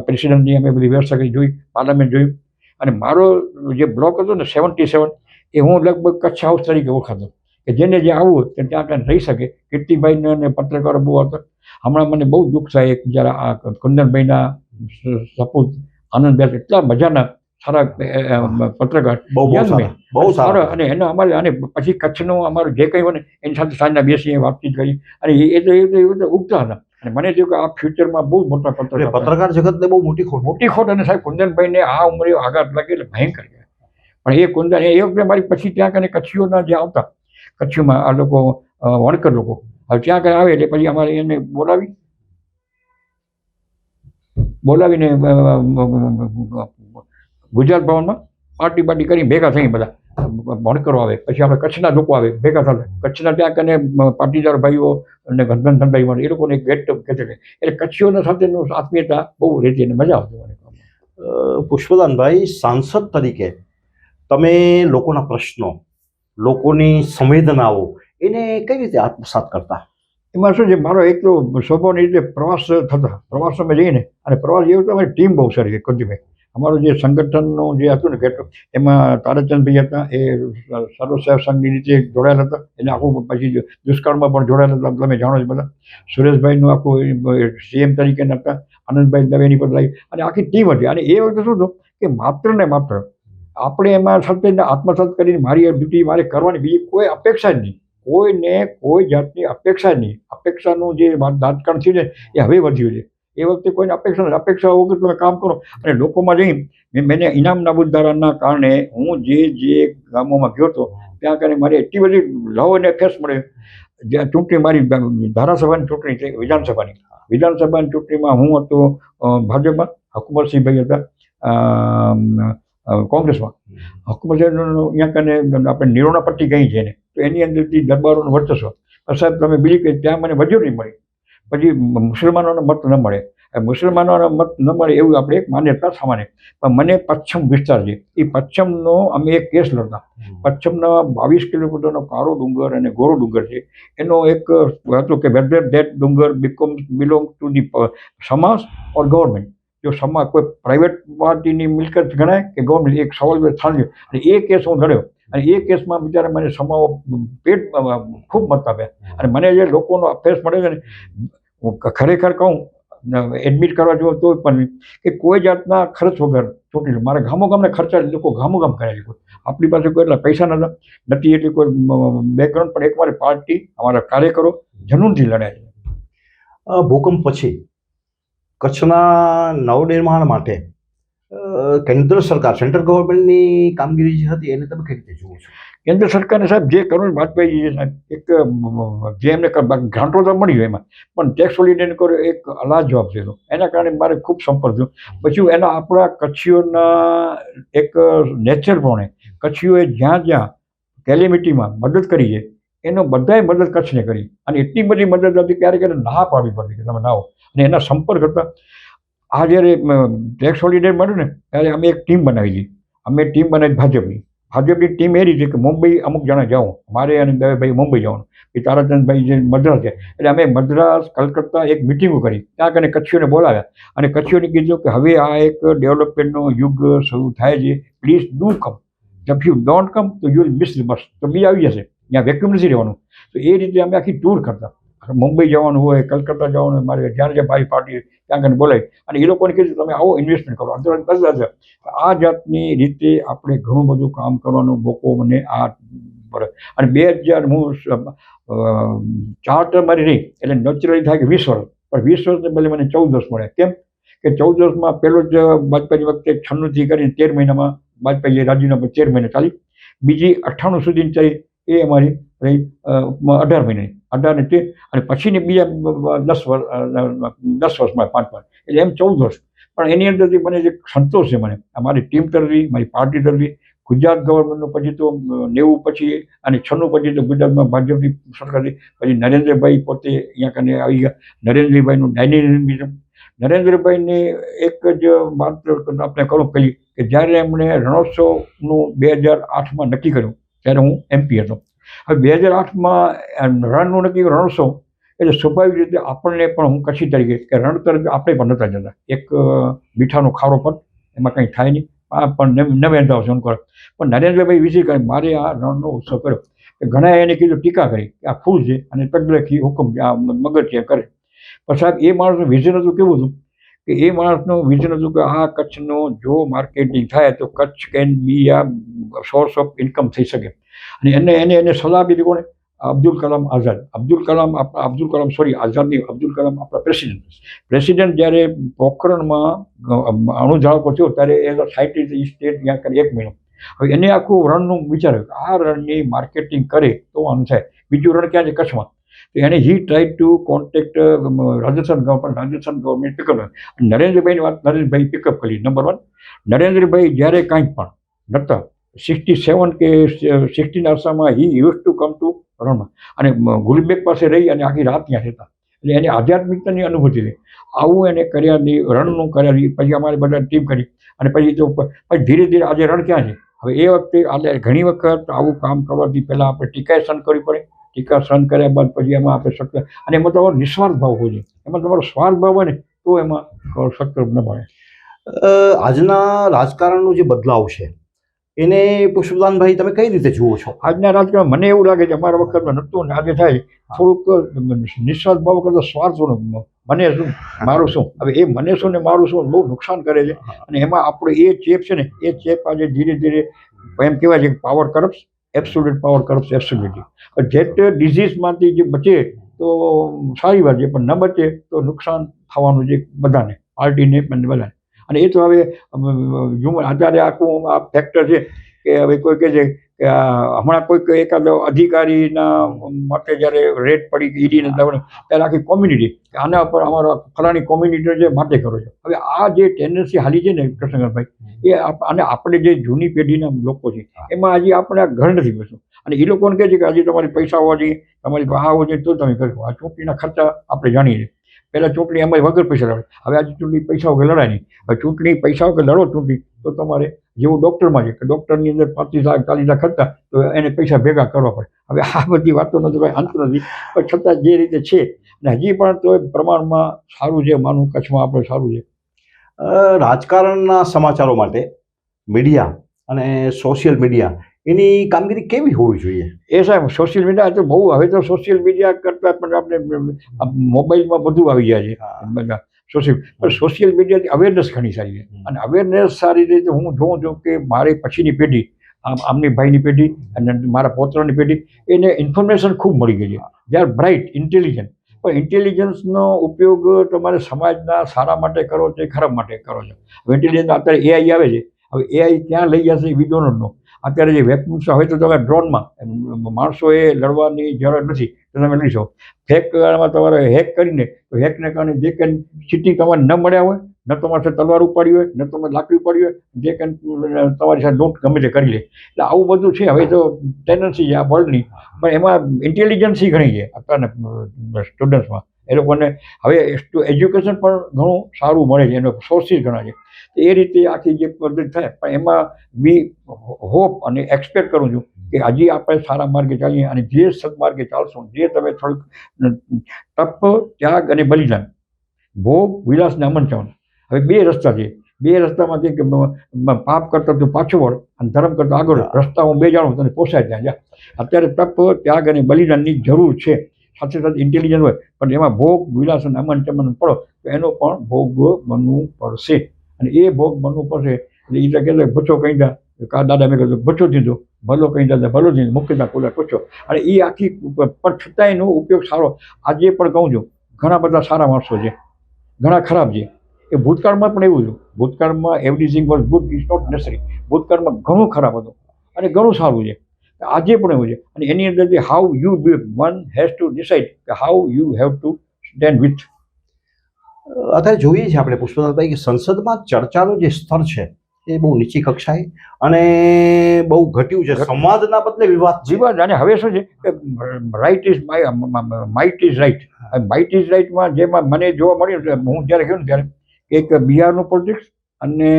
પ્રેસિડેન્ટની અમે બધી વ્યવસ્થા કરી જોઈ, પાર્લામેન્ટ જોયું. અને મારો જે બ્લોક હતો ને 77, એ હું લગભગ કચ્છ હાઉસ તરીકે ઓળખાતો કે જેને જે આવવું તે ત્યાં કાંઈ રહી શકે. કીર્તિભાઈને અને પત્રકારો બહુ હતા. હમણાં મને બહુ દુઃખ થાય એક જ્યારે આ કુંદનભાઈના સપૂત આનંદભાઈ એટલા મજાના સારા પત્રકાર, બહુ સારા. અને એનો અમારે અને પછી કચ્છનું અમારું જે કંઈ હોય ને એની સાથે સાંજના બેસીએ વાતચીત કરી. અને એ તો ઉગતા હતા. અને મને થયું કે આ ફ્યુચરમાં બહુ મોટા પત્રકાર જગતને બહુ મોટી ખોટ. અને સાહેબ કુંદનભાઈને આ ઉંમરે આઘાત લાગે એટલે ભયંકર. પણ એ કુંદન એ વખતે મારી પછી ત્યાં કને કચ્છીઓના જે આવતા, કચ્છમાં આ લોકો વણકર લોકો હવે ત્યાં કને આવે એટલે પછી અમારે એને બોલાવીને ગુજરાત ભવનમાં પાર્ટી કરી ભેગા થઈ. બધા વણકરો આવે, પછી આપણે કચ્છના લોકો આવે ભેગા થતા. કચ્છના ત્યાં કને પાટીદાર ભાઈઓ અને ગંધન ધંધાઈઓ એ લોકોને ગેટ ટુગેધર. એટલે કચ્છીઓના સાથેનું આત્મીયતા બહુ રહેતી અને મજા આવતી. પુષ્પદાનભાઈ, સાંસદ તરીકે તમે લોકોના પ્રશ્નો, લોકોની સંવેદનાઓ એને કઈ રીતે આત્મસાત કરતા? એમાં શું છે, મારો એક તો સ્વભાવની રીતે પ્રવાસ થતા. પ્રવાસમાં જઈને અને પ્રવાસ એવું તો અમારી ટીમ બહુ સારી છે. કુંજીભાઈ અમારું જે સંગઠનનું જે હતું ને કે એમાં તારાચંદભાઈ હતા, એ સર્વ સેવા સંઘની રીતે જોડાયેલા હતા. એને આખું પછી દુષ્કાળમાં પણ જોડાયેલા હતા, તમે જાણો છો બધા. સુરેશભાઈનું આખું સીએમ તરીકે હતા, આનંદભાઈ દવે એની પર લાવી અને આખી ટીમ હતી. અને એ વખતે શું હતું કે માત્ર ને માત્ર આપણે એમાં સત્યને આત્મસાત કરીને મારી ડ્યુટી મારે કરવાની, બીજી કોઈ અપેક્ષા જ નહીં, કોઈને કોઈ જાતની અપેક્ષા જ નહીં. અપેક્ષાનું જે રાજકારણ થયું ને એ હવે વધ્યું છે. એ વખતે કોઈને અપેક્ષા વગર તમે કામ કરો. અને લોકોમાં જઈ મેં ઇનામ નાબૂદ ધારાના કારણે હું જે ગામોમાં ગયો હતો ત્યાં કરીને મારી એટલી બધી લવ અને ફેસ મળે. જ્યાં ચૂંટણી મારી ધારાસભાની ચૂંટણી છે, વિધાનસભાની ચૂંટણીમાં હું હતો ભાજપમાં, હકુમતસિંહભાઈ હતા કોંગ્રેસમાં. હકુમતસિંહ અહીંયા કને આપણે નિરોણા પટ્ટી કહી છે ને, તો એની અંદરથી દરબારોનું વર્ચસ્વ. સાહેબ તમે બીજી કે ત્યાં મને મજૂરી મળી, પછી મુસલમાનોનો મત ન મળે. મુસલમાનોનો મત ન મળે એવું આપણે એક માન્યતા સામાન્ય. પણ મને પશ્ચિમ વિસ્તાર છે, એ પશ્ચિમનો અમે એક કેસ લડતા. પશ્ચિમના 22 કિલોમીટરનો કાળો ડુંગર અને ગોરો ડુંગર છે. એનો એક હતું કે વેધર ધેટ ડુંગર બિલોંગ ટુ ધી સમાજ ઓર ગવર્મેન્ટ. જો સમાજ કોઈ પ્રાઇવેટ પાર્ટીની મિલકત ગણાય કે ગવર્મેન્ટ, એક સવાલ થાય. અને એ કેસ હું લડ્યો અને એ કેસમાં બિચારા મને સમાવો પેટ ખૂબ મત આપ્યા. અને મને જે લોકોનો અફેસ મળે છે ને, હું ખરેખર કહું એડમિટ કરવા જેવો તો પણ કે કોઈ જાતના ખર્ચ વગર ચૂંટી લો. મારા ગામોગામને ખર્ચા લોકો ગામોગામ કરાવી. આપણી પાસે કોઈ એટલા પૈસા નથી એટલી કોઈ બેકગ્રાઉન્ડ, પણ એક મારી પાર્ટી, અમારા કાર્યકરો જનૂનથી લડ્યા છે. ભૂકંપ પછી કચ્છના નવનિર્માણ માટે કેન્દ્ર સરકાર, સેન્ટ્રલ ગવર્મેન્ટની કામગીરી જે હતી એને તમે કઈ રીતે જુઓ છો? કેન્દ્ર સરકારને સાહેબ જે કરવું, વાજપેયીજી સાહેબ એક જે એમને ગ્રાન્ટો તો મળી હોય એમાં, પણ ટેક્સ હોલિડેને કર્યો એક અલાજવાબ છે. એના કારણે મારે ખૂબ સંપર્ક થયો. પછી એના આપણા કચ્છીઓના એક નેચર પ્રમાણે કચ્છીઓએ જ્યાં જ્યાં કેલેમિટીમાં મદદ કરી છે એનો બધાએ મદદ કચ્છને કરી. અને એટલી બધી મદદ હતી ક્યારેક ના પાડવી પડતી કે તમે ના આવો. અને એના સંપર્ક હતા. આ જ્યારે ટેક્સ હોલિડે મળ્યું ને ત્યારે અમે એક ટીમ બનાવી હતી. અમે ટીમ બનાવી ભાજપની ટીમ એ રીતે કે મુંબઈ અમુક જણા જાઉં, મારે અને દવેભાઈ મુંબઈ જવાનું, એ તારાચંદભાઈ જે મદ્રાસ છે, એટલે અમે મદ્રાસ કલકત્તા એક મિટિંગો કરી. ત્યાં કને કચ્છીઓને બોલાવ્યા અને કચ્છીઓને કીધું કે હવે આ એક ડેવલપમેન્ટનો યુગ શરૂ થાય છે, please do come. If you don't come તો you will miss the bus. તો બી આવી જશે, ત્યાં વેક્યુમ નથી રહેવાનું. તો એ રીતે અમે આખી ટૂર કરતા. મુંબઈ જવાનું હોય, કલકત્તા જવાનું હોય, મારે જ્યાં જ્યાં મારી પાર્ટી ત્યાં કને બોલાવી અને એ લોકોને કીધું તમે આવો ઇન્વેસ્ટમેન્ટ કરો. આ જાતની રીતે આપણે ઘણું બધું કામ કરવાનો મોકો મને આ પડે. અને 2000 હું 4 ટર્મ મારી રહી એટલે નેચરલી થાય કે 20 વર્ષ, પણ 20 વર્ષને બદલે મને 14 વર્ષ મળે. કેમ કે 14 વર્ષમાં પહેલો જ વાજપેયી વખતે 96 કરીને 13 મહિનામાં વાજપેયી રાજીનામું 13 મહિને ચાલી. બીજી 98 સુધીની ચાલી, એ અમારી રહી 18 મહિને, 18 ને 13, અને પછીની બીજા 10 વર્ષમાં 5 વર્ષ, એટલે એમ 14 વર્ષ. પણ એની અંદરથી મને જે સંતોષ છે, મને મારી ટીમ તરફી, મારી પાર્ટી તરફી, ગુજરાત ગવર્મેન્ટનું પછી તો 90 પછી અને 96 પછી તો ગુજરાતમાં ભાજપની સરકાર હતી. પછી નરેન્દ્રભાઈ પોતે અહીંયા કને આવી ગયા. નરેન્દ્રભાઈનું ડાયનેમિઝમ, નરેન્દ્રભાઈને એક જ વાત આપણે કહું પેલી કે જ્યારે એમણે રણોત્સવનું 2008માં નક્કી કર્યું ત્યારે હું MP હતો. હવે 2008માં રણનું નક્કી રણોત્સવ એટલે સ્વાભાવિક રીતે આપણને પણ, હું કચ્છી તરીકે કે રણ તરફ આપણે પણ નહોતા જતા. એક મીઠાનો ખારો પણ એમાં કંઈ થાય નહીં, આ પણ ન વેંધાવ શું કરે. પણ નરેન્દ્રભાઈ વિશે કહે મારે આ રણનો ઉત્સવ કર્યો. ઘણા એને કીધું, ટીકા કરી કે આ ફૂલ છે અને તગલખી હુકમ છે, આ મગજ છે કરે. પણ સાહેબ એ માણસનું વિઝન હતું કેવું હતું કે એ માણસનું વિઝન હતું કે આ કચ્છનું જો માર્કેટિંગ થાય તો કચ્છ કેન બી આ સોર્સ ઓફ ઇન્કમ થઈ શકે. અને એને સલાહ આપી કોણે? અબ્દુલ કલામ આઝાદ. અબ્દુલ કલામ આપણા પ્રેસિડેન્ટ જ્યારે પોખરણમાં અણુ ઝાડકો થયો ત્યારે એઝ અ સાયન્ટિસ્ટ સ્ટેટ ત્યાં કરી 1 મહિનો. હવે એને આખું રણનું વિચાર્યું કે આ રણની માર્કેટિંગ કરે તો આનું થાય. બીજું રણ ક્યાં છે? કચ્છમાં. તો એને he try to contact Rajasthan government pickup. નરેન્દ્રભાઈની વાત નરેન્દ્રભાઈ પિકઅપ કરી. નંબર 1, નરેન્દ્રભાઈ જ્યારે કાંઈ પણ નહોતા 67 કે 16 અરસામાં he use to come to રણમાં અને ગુલબેગ પાસે રહી અને આખી રાત ત્યાં રહેતા. એટલે એને આધ્યાત્મિકતાની અનુભૂતિ થઈ. આવું એને કર્યાની રણનું કર્યા. પછી અમારે બધા ટીમ કરી અને પછી તો પછી ધીરે ધીરે આજે રણ ક્યાં છે? હવે એ વખતે આજે ઘણી વખત આવું કામ કરવાથી પહેલાં આપણે ટીકા સહન કરવી પડે. ટીકા સહન કર્યા બાદ પછી એમાં આપણે શક્ય, અને એમાં તમારો નિસ્વાર્થ ભાવ હોય છે. એમાં તમારો સ્વાર્થ ભાવ હોય ને તો એમાં શક્ય ન મળે. આજના રાજકારણનો જે બદલાવ છે એને પુષ્પદાનભાઈ તમે કઈ રીતે જુઓ છો? આજના રાજકારણ મને એવું લાગે છે અમારા વખતમાં નહોતું ને આજે થાય થોડુંક નિસ્વાર્થ ભાવ કરતા સ્વાર્થ મને શું મારું શું, હવે એ મને શું ને મારું શું બહુ નુકસાન કરે છે. અને એમાં આપણો એ ચેપ છે ને એ ચેપ આજે ધીરે ધીરે એમ કહેવાય છે કે power corrupt, absolute power corrupt absolutely. જેટ ડિઝીઝમાંથી જે બચે તો સારી વાત છે, પણ ન બચે તો નુકસાન થવાનું છે બધાને, પાર્ટીને પણ બધાને. અને એ તો હવે અત્યારે આખું આ ફેક્ટર છે કે હવે કોઈ કહે છે કે હમણાં કોઈક એકાદ અધિકારીના માટે જ્યારે રેડ પડી ઈડીને ત્યારે આખી કોમ્યુનિટી કે આના પર અમારો ફલાણી કોમ્યુનિટી છે માટે કરો છો. હવે આ જે ટેન્ડન્સી હાલી છે ને કૃષ્ણકાંતભાઈ, એ અને આપણે જે જૂની પેઢીના લોકો છે એમાં હજી આપણે આ ઘર નથી બેસવું. અને એ લોકોને કહે છે કે હજી તમારી પૈસા હોવા જોઈએ, તમારી આ હોવા જોઈએ તો તમે કરો. આ ચૂંટણીના ખર્ચા આપણે જાણીએ છીએ. પહેલાં ચૂંટણી એમાં વગર પૈસા લડે, હવે આજે ચૂંટણી પૈસા વગર લડાય નહીં. હવે ચૂંટણી પૈસા વગર લડો ચૂંટણી તો તમારે જેવું ડૉક્ટરમાં છે કે ડૉક્ટરની અંદર 35 લાખ 40 લાખ ખર્ચા તો એને પૈસા ભેગા કરવા પડે. હવે આ બધી વાતોનો તો કંઈ અંત નથી, પણ છતાં જે રીતે છે અને હજી પણ તો પ્રમાણમાં સારું છે, માનું કચ્છમાં આપણે સારું છે. રાજકારણના સમાચારો માટે મીડિયા અને સોશિયલ મીડિયા એની કામગીરી કેવી હોવી જોઈએ? એ સાહેબ સોશિયલ મીડિયા તો બહુ, હવે તો સોશિયલ મીડિયા કરતાં પણ આપણે મોબાઈલમાં બધું આવી જાય છે બધા સોશિયલ મીડિયાથી અવેરનેસ ઘણી સારી છે. અને અવેરનેસ સારી રીતે હું જોઉં છું કે મારી પછીની પેઢી, આમની ભાઈની પેઢી અને મારા પોતરાની પેઢી, એને ઇન્ફોર્મેશન ખૂબ મળી ગઈ છે. They are bright, intelligent. પણ ઇન્ટેલિજન્સનો ઉપયોગ તમારે સમાજના સારા માટે કરો છો ખરાબ માટે કરો છો. હવે ઇન્ટેલિજન્સ અત્યારે એઆઈ આવે છે, હવે એઆઈ ક્યાં લઈ જશે વી ડોન્ટ નો. અત્યારે જે વેપન્સ હવે તો તમે ડ્રોનમાં માણસોએ લડવાની જરૂર નથી તો તમે લડી શકો. ફેકમાં તમારે હેક કરીને તો હેકને કારણે જે કંઈ ચીટિંગ તમારે ન મળ્યા હોય, ન તમારી સાથે તલવાર ઉપાડી હોય, ન તમારે લાકડી ઉપાડી હોય, જે કંઈ તમારી સાથે લૂંટ ગમે તે કરી લે. એટલે આવું બધું છે. હવે તો ટેન્ડન્સી છે આ વર્લ્ડની, પણ એમાં ઇન્ટેલિજન્સી ઘણી છે અત્યારના સ્ટુડન્ટ્સમાં. એ લોકોને હવે એજ્યુકેશન પણ ઘણું સારું મળે છે, એનો સોર્સિસ ઘણા છે. એ રીતે આખી જે પદ્ધતિ થાય, પણ એમાં વી હોપ અને એક્સપેક્ટ કરું છું કે હજી આપણે સારા માર્ગે ચાલીએ અને જે સદમાર્ગે ચાલશું, જે તમે થોડુંક તપ, ત્યાગ અને બલિદાન, ભોગ, વિલાસ ને અમન. હવે બે રસ્તા છે. બે રસ્તામાંથી કે પાપ કરતા તું પાછો વળ અને ધર્મ કરતા આગળ. રસ્તા હું બે જાણું તને પોસાય ત્યાં જા. અત્યારે તપ, ત્યાગ અને બલિદાનની જરૂર છે. સાથે સાથે ઇન્ટેલિજન્ટ હોય પણ એમાં ભોગ, વિલાસ અને અમન ચમન પડો તો એનો પણ ભોગ બનવું પડશે. અને એ ભોગ બનવું પડશે એટલે એ તો કહેતો બચ્ચો કહી દા કા દાદા મેં કીધું બચ્ચો દીધો, ભલો કહી દાદા ભલો દીધો, મુખ્યતા કોલા પૂછો. અને એ આખી પણ છતાં એનો ઉપયોગ સારો. આજે પણ કહું છું ઘણા બધા સારા માણસો છે, ઘણા ખરાબ છે. એ ભૂતકાળમાં પણ એવું છે. ભૂતકાળમાં everything was good is not necessary. ભૂતકાળમાં ઘણું ખરાબ હતું અને ઘણું સારું છે. આજે પણ એવું છે. અને એની અંદરથી how you be one has to decide કે how you have to stand with. અત્યારે જોઈએ છીએ આપણે પુષ્પદાનભાઈ કે સંસદમાં ચર્ચાનું જે સ્તર છે એ બહુ નીચી કક્ષાએ અને બહુ ઘટ્યું છે. સંવાદના બદલે વિવાદ. અને હવે શું છે કે right is might is right. Might is રાઇટમાં જેમાં મને જોવા મળ્યું, હું જ્યારે કહ્યું ને ત્યારે એક બિહારનું પોલિટિક્સ અને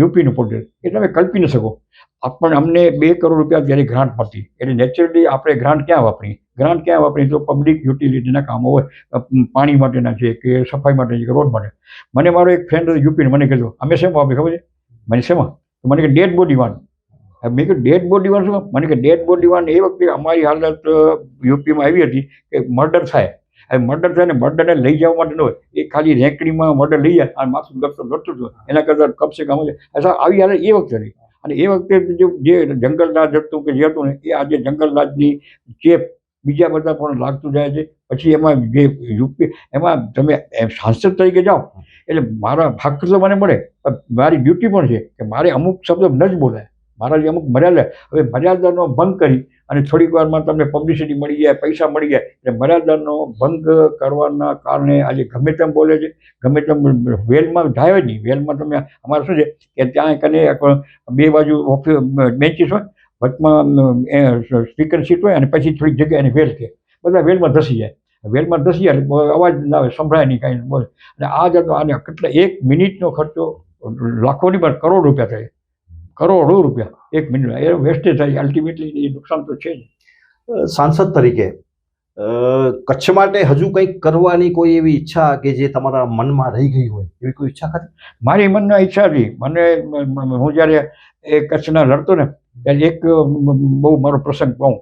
યુપીનું પોલિટિક્સ એ તમે કલ્પી ન શકો. આપણને અમને 2 કરોડ રૂપિયા જ્યારે ગ્રાન્ટ મળતી એટલે નેચરલી આપણે ગ્રાન્ટ ક્યાં વાપરી તો પબ્લિક યુટિલિટીના કામો હોય, પાણી માટેના છે કે સફાઈ માટે છે કે રોડ માટે. મને મારો એક ફ્રેન્ડ યુપીને મને કીધું અમે શેમાં વાપરી ખબર છે? મને શેમાં? તો મને કે ડેડ બોડી વાન. મેં કહ્યું ડેડ બોડી વાન શું? મને કે ડેડ બોડી વાન એ વખતે અમારી હાલત યુપીમાં આવી હતી કે મર્ડર થાય. હવે મર્ડર થાય ને મર્ડરને લઈ જવા માટે ન હોય, એ ખાલી રેંકડીમાં મર્ડર લઈ જાય અને માથું લડતું હતું. એના કરતાં કમસે કમ આવી હાલત એ વખતે હતી. અને એ વખતે જે જંગલ રાજ હતું કે જે હતું ને એ આજે જંગલ રાજની ચેપ બીજા બધા પણ લાગતું જાય છે. પછી એમાં જે યુપી એમાં તમે સાંસદ તરીકે જાઓ એટલે મારા હક તો મને મળે, પણ મારી ડ્યુટી પણ છે કે મારે અમુક શબ્દ ન જ બોલાય. મારા જે અમુક મર્યાદા, હવે મર્યાદાનો ભંગ કરી અને થોડીક વારમાં તમને પબ્લિસિટી મળી જાય, પૈસા મળી જાય, એટલે મર્યાદાનો ભંગ કરવાના કારણે આજે ગમે તેમ બોલે છે, ગમે તેમ વેલમાં જાય જ નહીં. વેલમાં તમે અમારે શું છે કે ત્યાં કને 2 બાજુ બેન્ચીસ હોય, વચમાં સ્પીકર સીટ હોય અને પછી થોડીક જગ્યાએ એને વેલ કે બધા વેલમાં ધસી જાય. વેલમાં ધસી જાય અવાજ ના આવે, સંભળાય નહીં કાંઈ બોલે. અને આ જતો આને કેટલા 1 મિનિટનો ખર્ચો લાખોની પણ કરોડ રૂપિયા થાય, કરોડો રૂપિયા 1 મિનિટ એ વેસ્ટેજ થાય. અલ્ટિમેટલી એ નુકસાન તો છે જ. સાંસદ તરીકે કચ્છ માટે હજુ કંઈક કરવાની કોઈ એવી ઈચ્છા કે જે તમારા મનમાં રહી ગઈ હોય એવી કોઈ ઈચ્છા ખરી? મારી મનના ઈચ્છા હતી હું જ્યારે એ કચ્છના લડતો ને ત્યારે એક બહુ મારો પ્રસંગ કહું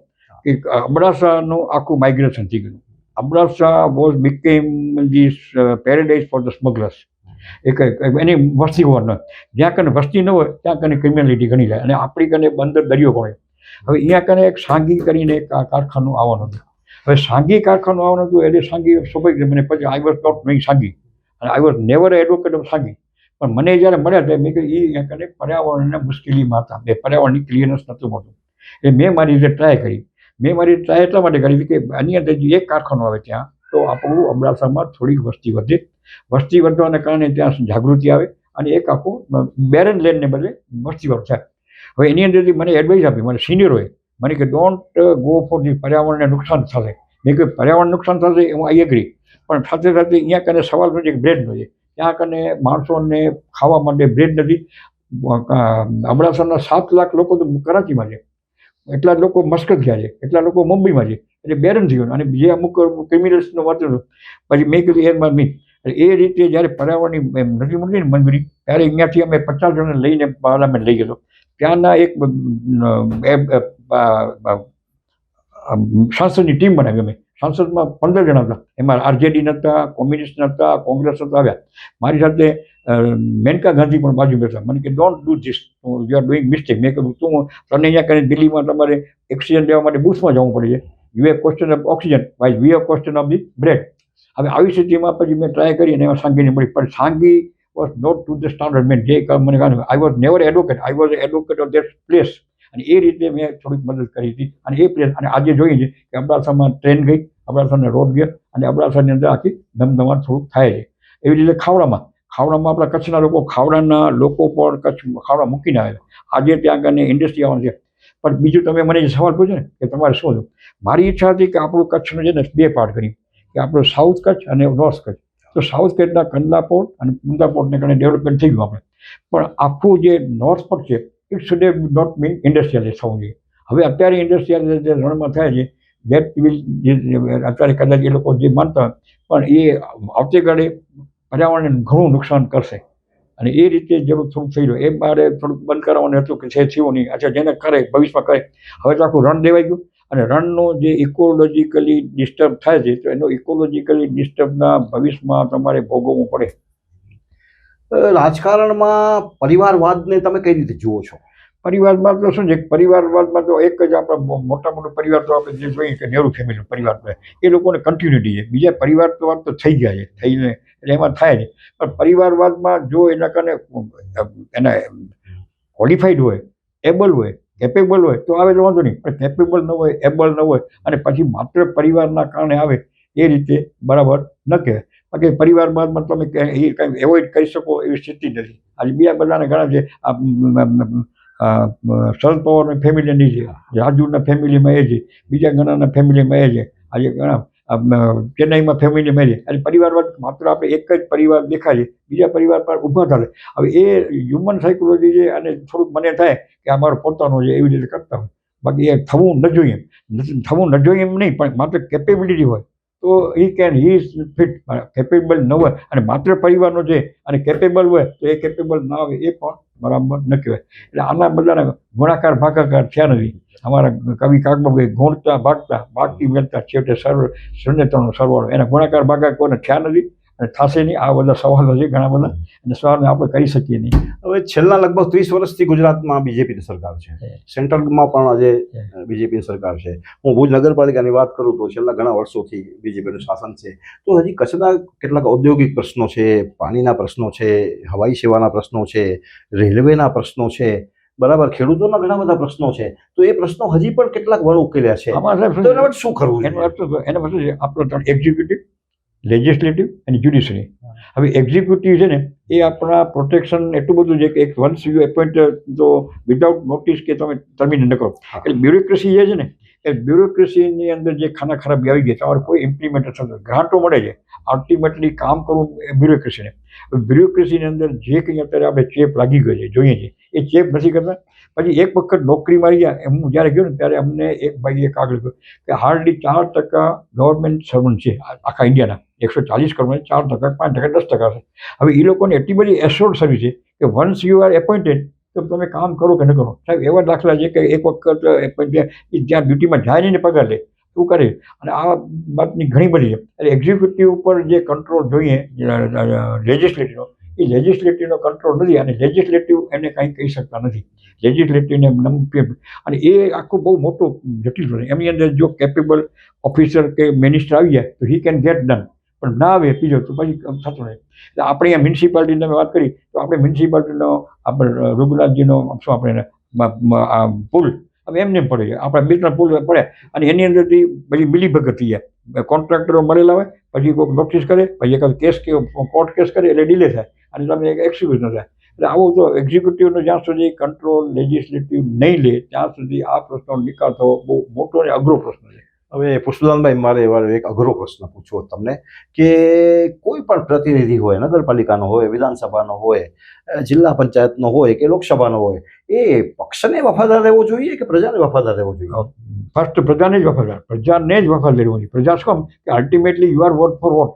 કે અબડાસાનું આખું માઇગ્રેશન થઈ ગયું. Abdasa was became this paradise for the smugglers. એની વસ્તી હોવા ન જ્યાં કને વસ્તી ન હોય ત્યાં કને ક્રિમિનાલિટી ઘણી જાય અને આપણી કને બંદર દરિયો ગણે. હવે અહીંયા કને એક સાંગી કરીને એક કારખાનું આવવાનું હતું. હવે સાંગી કારખાનું આવવાનું હતું એટલે સાંગી સ્વાભાવિક મને પછી I was not knowing Sanghi અને I was never advocate of Sanghi. પણ મને જ્યારે મળ્યા ત્યારે મેં કહ્યું એ અહીંયા કને પર્યાવરણને મુશ્કેલીમાં હતા. એ પર્યાવરણની ક્લિયરનેસ નહોતું મળતું એટલે મેં મારી રીતે ટ્રાય કરી. મેં મારી ટ્રાય એટલા માટે કરી કે આની અંદર જે એક કારખાનું આવે ત્યાં તો આપણું અબડાસામાં થોડીક વસ્તી વધે. વસ્તી વધવાને કારણે ત્યાં જાગૃતિ આવે અને એક આખું બેરન લેન્ડને બદલે વસ્તીવાળું થાય. હવે એની અંદરથી મને એડવાઇસ આપી મને સિનિયરોએ મને કે ડોન્ટ ગો ફોર ધી પર્યાવરણને નુકસાન થશે. મેં કહ્યું પર્યાવરણ નુકસાન થશે હું આઈ એગ્રી પણ સાથે સાથે અહીંયા કને સવાલ છે કે બ્રેડનો છે. ત્યાં કને માણસોને ખાવા માટે બ્રેડ નથી. અબડાસાના 7 લાખ લોકો તો કરાચીમાં છે, એટલા લોકો મસ્કત ગયા છે, એટલા લોકો મુંબઈમાં છે એટલે બેરન થઈ ગયું. અને જે અમુક ક્રિમિનલ્સનું વાંચેલું પછી મેં કીધું એમાં નહીં એ રીતે જ્યારે પર્યાવરણની નથી મળતી ને મંજૂરી ત્યારે અહીંયાથી અમે 50 જણને લઈને પાર્લામેન્ટ લઈ ગયો. ત્યાંના એક સાંસદની ટીમ બનાવી અમે. સાંસદમાં 15 જણા હતા. એમાં આરજેડી નહોતા, કોમ્યુનિસ્ટ નહોતા, કોંગ્રેસ નહોતા આવ્યા. મારી સાથે મેનકા ગાંધી પણ બાજુ બેઠા. મને કે don't do this, you are doing mistake. મેં કહ્યું તને અહીંયા કરીને દિલ્હીમાં તમારે ઓક્સિજન લેવા માટે બૂથમાં જવું પડે છે. You have question of oxygen wise we have question of the bread. હવે આવી સ્થિતિમાં પછી મેં ટ્રાય કરી અને એમાં સાંગીની મળી પણ Sanghi was not to the standard. Man જે મને કહ્યું I was never advocate, I was advocate of that place અને એ રીતે મેં થોડીક મદદ કરી હતી. અને એ પ્લેસ અને આજે જોઈએ છે કે અબડાસામાં ટ્રેન ગઈ, અબડાસાને રોડ ગયા અને અબડાસાની અંદર આખી ધમધમાટ થોડુંક થાય છે. એવી રીતે ખાવડામાં આપણા કચ્છના લોકો ખાવડાના લોકો પણ કચ્છ ખાવડા મૂકીને આવેલા. આજે ત્યાં આગળ ઇન્ડસ્ટ્રી આવવાની છે. પણ બીજું તમે મને જે સવાલ પૂછ્યો ને કે તમારે શું છે, મારી ઈચ્છા હતી કે આપણું કચ્છનું છે ને 2 પાર્ટ કરી કે આપણું સાઉથ કચ્છ અને નોર્થ કચ્છ. તો સાઉથ કચ્છના કંડલા પોર્ટ અને કુંદા પોર્ટને કારણે ડેવલપમેન્ટ થઈ ગયું આપણે. પણ આખું જે નોર્થ પોર્ટ છે it should have not mean industrialise થવું જોઈએ. હવે અત્યારે ઇન્ડસ્ટ્રીયલાઇઝ જે રણમાં થાય છે દેટ વિલ અત્યારે કદાચ એ લોકો જે માનતા હોય પણ એ આવતીકાલે પર્યાવરણને ઘણું નુકસાન કરશે અને એ રીતે જરૂર થોડુંક થઈ રહ્યું. એ મારે થોડુંક બંધ કરાવવાનું હતું કે છે થયું નહીં. અચ્છા જેને કરે ભવિષ્યમાં કરે. હવે તો આખું રણ દેવાઈ ગયું અને રણનું જે ઇકોલોજીકલી ડિસ્ટર્બ થાય છે તો એનો ઇકોલોજીકલી ડિસ્ટર્બના ભવિષ્યમાં તમારે ભોગવવું પડે. રાજકારણમાં પરિવારવાદને તમે કઈ રીતે જુઓ છો? પરિવારમાં તો શું છે, પરિવારવાદમાં તો એક જ આપણા મોટો પરિવાર તો આપણે જે જોઈએ કે નહેરુ ફેમિલીનો પરિવાર એ લોકોને કન્ટિન્યુટી છે. બીજા પરિવાર તો થઈ ગયા છે થઈને એટલે એમાં થાય નહીં. પણ પરિવારવાદમાં જો એના કારણે એના ક્વોલિફાઈડ હોય, એબલ હોય, કેપેબલ હોય તો આવે તો વાંધો નહીં. પણ કેપેબલ ન હોય, એબલ ન હોય અને પછી માત્ર પરિવારના કારણે આવે એ રીતે બરાબર ન કહેવાય. બાકી પરિવારવાદમાં તમે એ કંઈ એવોઇડ કરી શકો એવી સ્થિતિ નથી. આજે બીજા બધાને ઘણા છે. શરદ પવારની ફેમિલીની છે, રાજુના ફેમિલીમાં એ છે, બીજા ઘણાના ફેમિલીમાં એ છે, આજે ઘણા ચેન્નાઈમાં ફેમિલીમાં એ છે. અને પરિવારવાદ માત્ર આપણે એક જ પરિવાર દેખાય છે, બીજા પરિવાર પર ઊભા થાય. હવે એ હ્યુમન સાયકોલોજી છે અને થોડુંક મને થાય કે આ મારો પોતાનો છે એવી રીતે કરતા હોય. બાકી એ થવું ન જોઈએ. થવું ન જોઈએ એમ નહીં પણ માત્ર કેપેબિલિટી હોય તો હી ઇઝ ફિટ. કેપેબલ ન હોય અને માત્ર પરિવારનો છે અને કેપેબલ હોય તો એ કેપેબલ ના આવે એ પણ બરાબર ન કહેવાય. એટલે આના બધાના ગુણાકાર ભાગાકાર થયા નથી. અમારા કવિ કાકબાબુએ ગુણતા ભાગતા ભાગતી મેળતા છેવટે શૂન્યતાનો સરવાળો એના ગુણાકાર ભાગાકાર કોઈને થયા નથી અને થશે નહીં. આ બધા સવાલો છે ઘણા બધા અને સવાલને આપણે કરી શકીએ નહીં. હવે છેલ્લા લગભગ 30 વર્ષથી ગુજરાતમાં બીજેપીની સરકાર છે, સેન્ટ્રલમાં પણ આજે બીજેપીની સરકાર છે. હું ભુજ નગરપાલિકાની વાત કરું તો છેલ્લા ઘણા વર્ષોથી બીજેપીનું શાસન છે. તો હજી કચ્છના કેટલાક ઔદ્યોગિક પ્રશ્નો છે, પાણીના પ્રશ્નો છે, હવાઈ સેવાના પ્રશ્નો છે, રેલવેના પ્રશ્નો છે, બરાબર, ખેડૂતોના ઘણા બધા પ્રશ્નો છે. તો એ પ્રશ્નો હજી પણ કેટલાક વણ ઉકેલ્યા છે. તો એના માટે શું કરવું? એનો અર્થ આપણો 3 એક્ઝિક્યુટિવ, લેજિસ્લેટિવ અને જ્યુડિશરી. હવે એક્ઝિક્યુટિવ છે ને એ આપણા પ્રોટેક્શન એટલું બધું છે કે એક વન્સ યુ એપોઇન્ટ તો વિધાઉટ નોટિસ કે તમે ટર્મિનેટ ન કરો. એટલે બ્યુરોક્રેસી જે છે ને એ બ્યુરોક્રેસીની અંદર જે ખાના ખરાબી આવી ગઈ તમારે કોઈ ઇમ્પ્લિમેન્ટેશન ગ્રાન્ટો મળે છે અલ્ટિમેટલી કામ કરવું એ બ્યુરોક્રેસીને બ્યુરોક્રેસીની અંદર જે કંઈ અત્યારે આપણે ચેપ લાગી ગયો છે જોઈએ છે એ ચેપ નથી કરતા પછી એક વખત નોકરી મારી ગયા એમ હું જ્યારે ગયો ને ત્યારે અમને એક ભાઈએ એક આગળ કહ્યું કે હાર્ડલી 4% ગવર્મેન્ટ સર્વન્ટ છે આખા ઇન્ડિયાના 140 કરોડ 4%, 5%, 10% છે. હવે એ લોકોને એટલી બધી એશ્યોર્ડ સર્વિસ છે કે વન્સ યુ આર એપોઇન્ટેડ તો તમે કામ કરો કે ન કરો. સાહેબ એવા દાખલા છે કે એક વખત જ્યાં ડ્યુટીમાં જાય નહીં ને પગાર લે શું કરે. અને આ વાતની ઘણી બધી છે. એટલે એક્ઝિક્યુટિવ ઉપર જે કંટ્રોલ જોઈએ લેજિસ્લેટિવનો એ લેજિસ્લેટિવનો કંટ્રોલ નથી અને લેજિસ્લેટિવ એને કાંઈ કહી શકતા નથી. લેજિસ્લેટિવને અને એ આખું બહુ મોટું જટિલ છે. એમની અંદર જો કેપેબલ ઓફિસર કે મિનિસ્ટર આવી જાય તો હી કેન ગેટ ડન, પણ ના આવે બીજો તો પછી થતું નહીં. એટલે આપણે અહીંયા મ્યુનિસિપાલિટીની તમે વાત કરી તો આપણે મ્યુનિસિપાલિટીનો આપણે રઘુનાથજીનો શું આપણે પુલ હવે એમને પડે છે આપણા બે ત્રણ પુલ પડે અને એની અંદરથી પછી મિલીભગત થઈ જાય. કોન્ટ્રાક્ટરો મળેલા હોય પછી કોઈ નોટિસ કરે પછી એકાદ કેસ કે કોર્ટ કેસ કરે એટલે ડિલે થાય અને તમે એક્ઝિક્યુટ ન થાય. એટલે આવું તો એક્ઝિક્યુટિવનો જ્યાં સુધી કંટ્રોલ લેજિસ્લેટિવ નહીં લે ત્યાં સુધી આ પ્રશ્નનો નિકાલ થવો બહુ મોટો અને અઘરો પ્રશ્ન છે. હવે પુષ્પદાનભાઈ મારે એક અઘરો પ્રશ્ન પૂછવો તમને કે કોઈ પણ પ્રતિનિધિ હોય નગરપાલિકાનો હોય વિધાનસભાનો હોય જિલ્લા પંચાયતનો હોય કે લોકસભાનો હોય એ પક્ષને વફાદાર રહેવો જોઈએ કે પ્રજાને વફાદાર રહેવો જોઈએ? ફર્સ્ટ પ્રજાને જ વફાદાર રહેવું જોઈએ. પ્રજા શું કે ultimately you are vote for vote.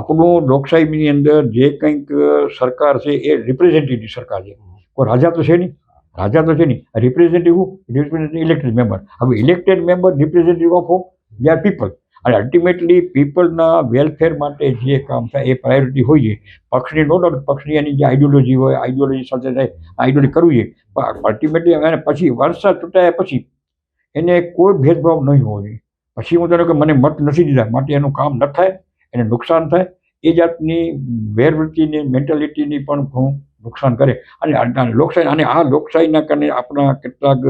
આપણું લોકશાહીની અંદર જે કંઈક સરકાર છે એ રિપ્રેઝેન્ટેટિવ સરકાર છે. કોઈ રાજા તો છે નહીં. Representative elected member. હવે elected member representative of whom they are people અને અલ્ટિમેટલી પીપલના વેલફેર માટે જે કામ થાય એ પ્રાયોરિટી હોય છે. પક્ષની નો ડાઉટ પક્ષની એની જે આઈડિયોલોજી હોય આઈડિયોલોજી સાથે આઈડિયોલોજી કરવું જોઈએ પણ અલ્ટિમેટલી એને પછી વર્ષા ચૂંટાયા પછી એને કોઈ ભેદભાવ નહીં હોવો જોઈએ. પછી હું તને કે મને મત નથી દીધા માટે એનું કામ ન થાય એને નુકસાન થાય એ જાતની વેરવૃત્તિની મેન્ટાલિટીની પણ ઘણું નુકસાન કરે. અને લોકશાહી અને આ લોકશાહીના કારણે આપણા કેટલાક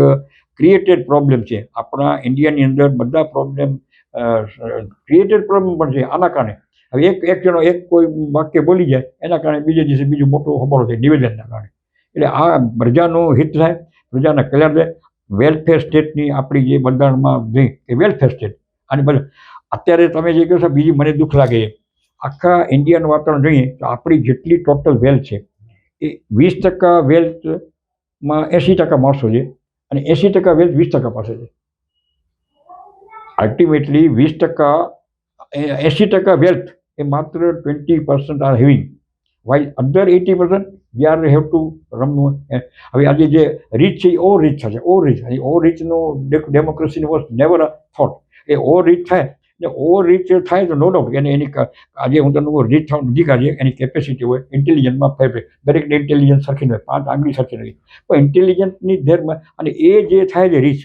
ક્રિએટેડ પ્રોબ્લેમ છે. આપણા ઇન્ડિયાની અંદર બધા પ્રોબ્લેમ ક્રિએટેડ પ્રોબ્લેમ પણ છે આના કારણે. હવે એક જણો એક કોઈ વાક્ય બોલી જાય એના કારણે બીજે દિવસે બીજું મોટું ખબર થાય નિવેદનના કારણે. એટલે આ પ્રજાનું હિત થાય પ્રજાના કલ્યાણ થાય. વેલફેર સ્ટેટની આપણી જે બંધારણમાં જે એ વેલફેર સ્ટેટ અને બધા અત્યારે તમે જે કહો છો બીજી મને દુઃખ લાગે આખા ઇન્ડિયાનું વાતાવરણ જોઈએ તો આપણી જેટલી ટોટલ વેલ્થ છે એ 20% વેલ્થમાં 80% માણસો છે અને 80% વેલ્થ 20% પાસે છે. અલ્ટિમેટલી 20% 80% વેલ્થ એ માત્ર 20% are having while other 80% we are have to રમવું. હવે આજે જે રીચ છે એ ઓવર રીચ થશે. ઓવર રીચનું ડેમોક્રેસીની વોઝ નેવર થોટ. એ ઓવર રીચ થાય ને ઓવર રીચ થાય તો નો ડાઉટ એની આજે હું તમને રીચ થવાનું અધિકાર છે એની કેપેસિટી હોય ઇન્ટેલિજન્સમાં ફેર દરેકને ઇન્ટેલિજન્સ સરખી ન હોય 5 આંગળી સરખી નથી પણ ઇન્ટેલિજન્સની ધેરમાં અને એ જે થાય છે રીચ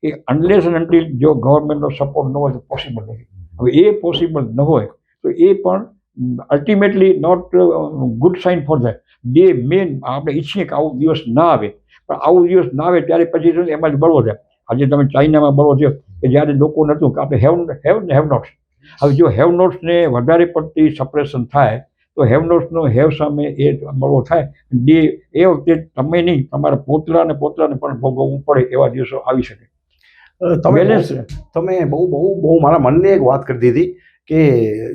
એ અનલેસ એન્ડ અનટિલ જો ગવર્મેન્ટનો સપોર્ટ ન હોય તો પોસિબલ નથી. હવે એ પોસિબલ ન હોય તો એ પણ ultimately not good sign for that. Day man આપણે ઈચ્છીએ કે આવો દિવસ ના આવે પણ આવો દિવસ ના આવે ત્યારે પછી શું એમાં જ બળવો થાય. આજે તમે ચાઇનામાં બળવો થયો કે જ્યારે લોકો નહોતું કે આપણે હેવ નોટ્સ. હવે જો હેવ નોટ્સને વધારે પડતી સપ્રેશન થાય તો હેવ નોટ્સનો હેવ સામે એ બળવો થાય. ડે એ વખતે તમે નહીં તમારા પોતરાને પણ ભોગવવું પડે એવા દિવસો આવી શકે. તમે બહુ મારા મનને એક વાત કરી દીધી કે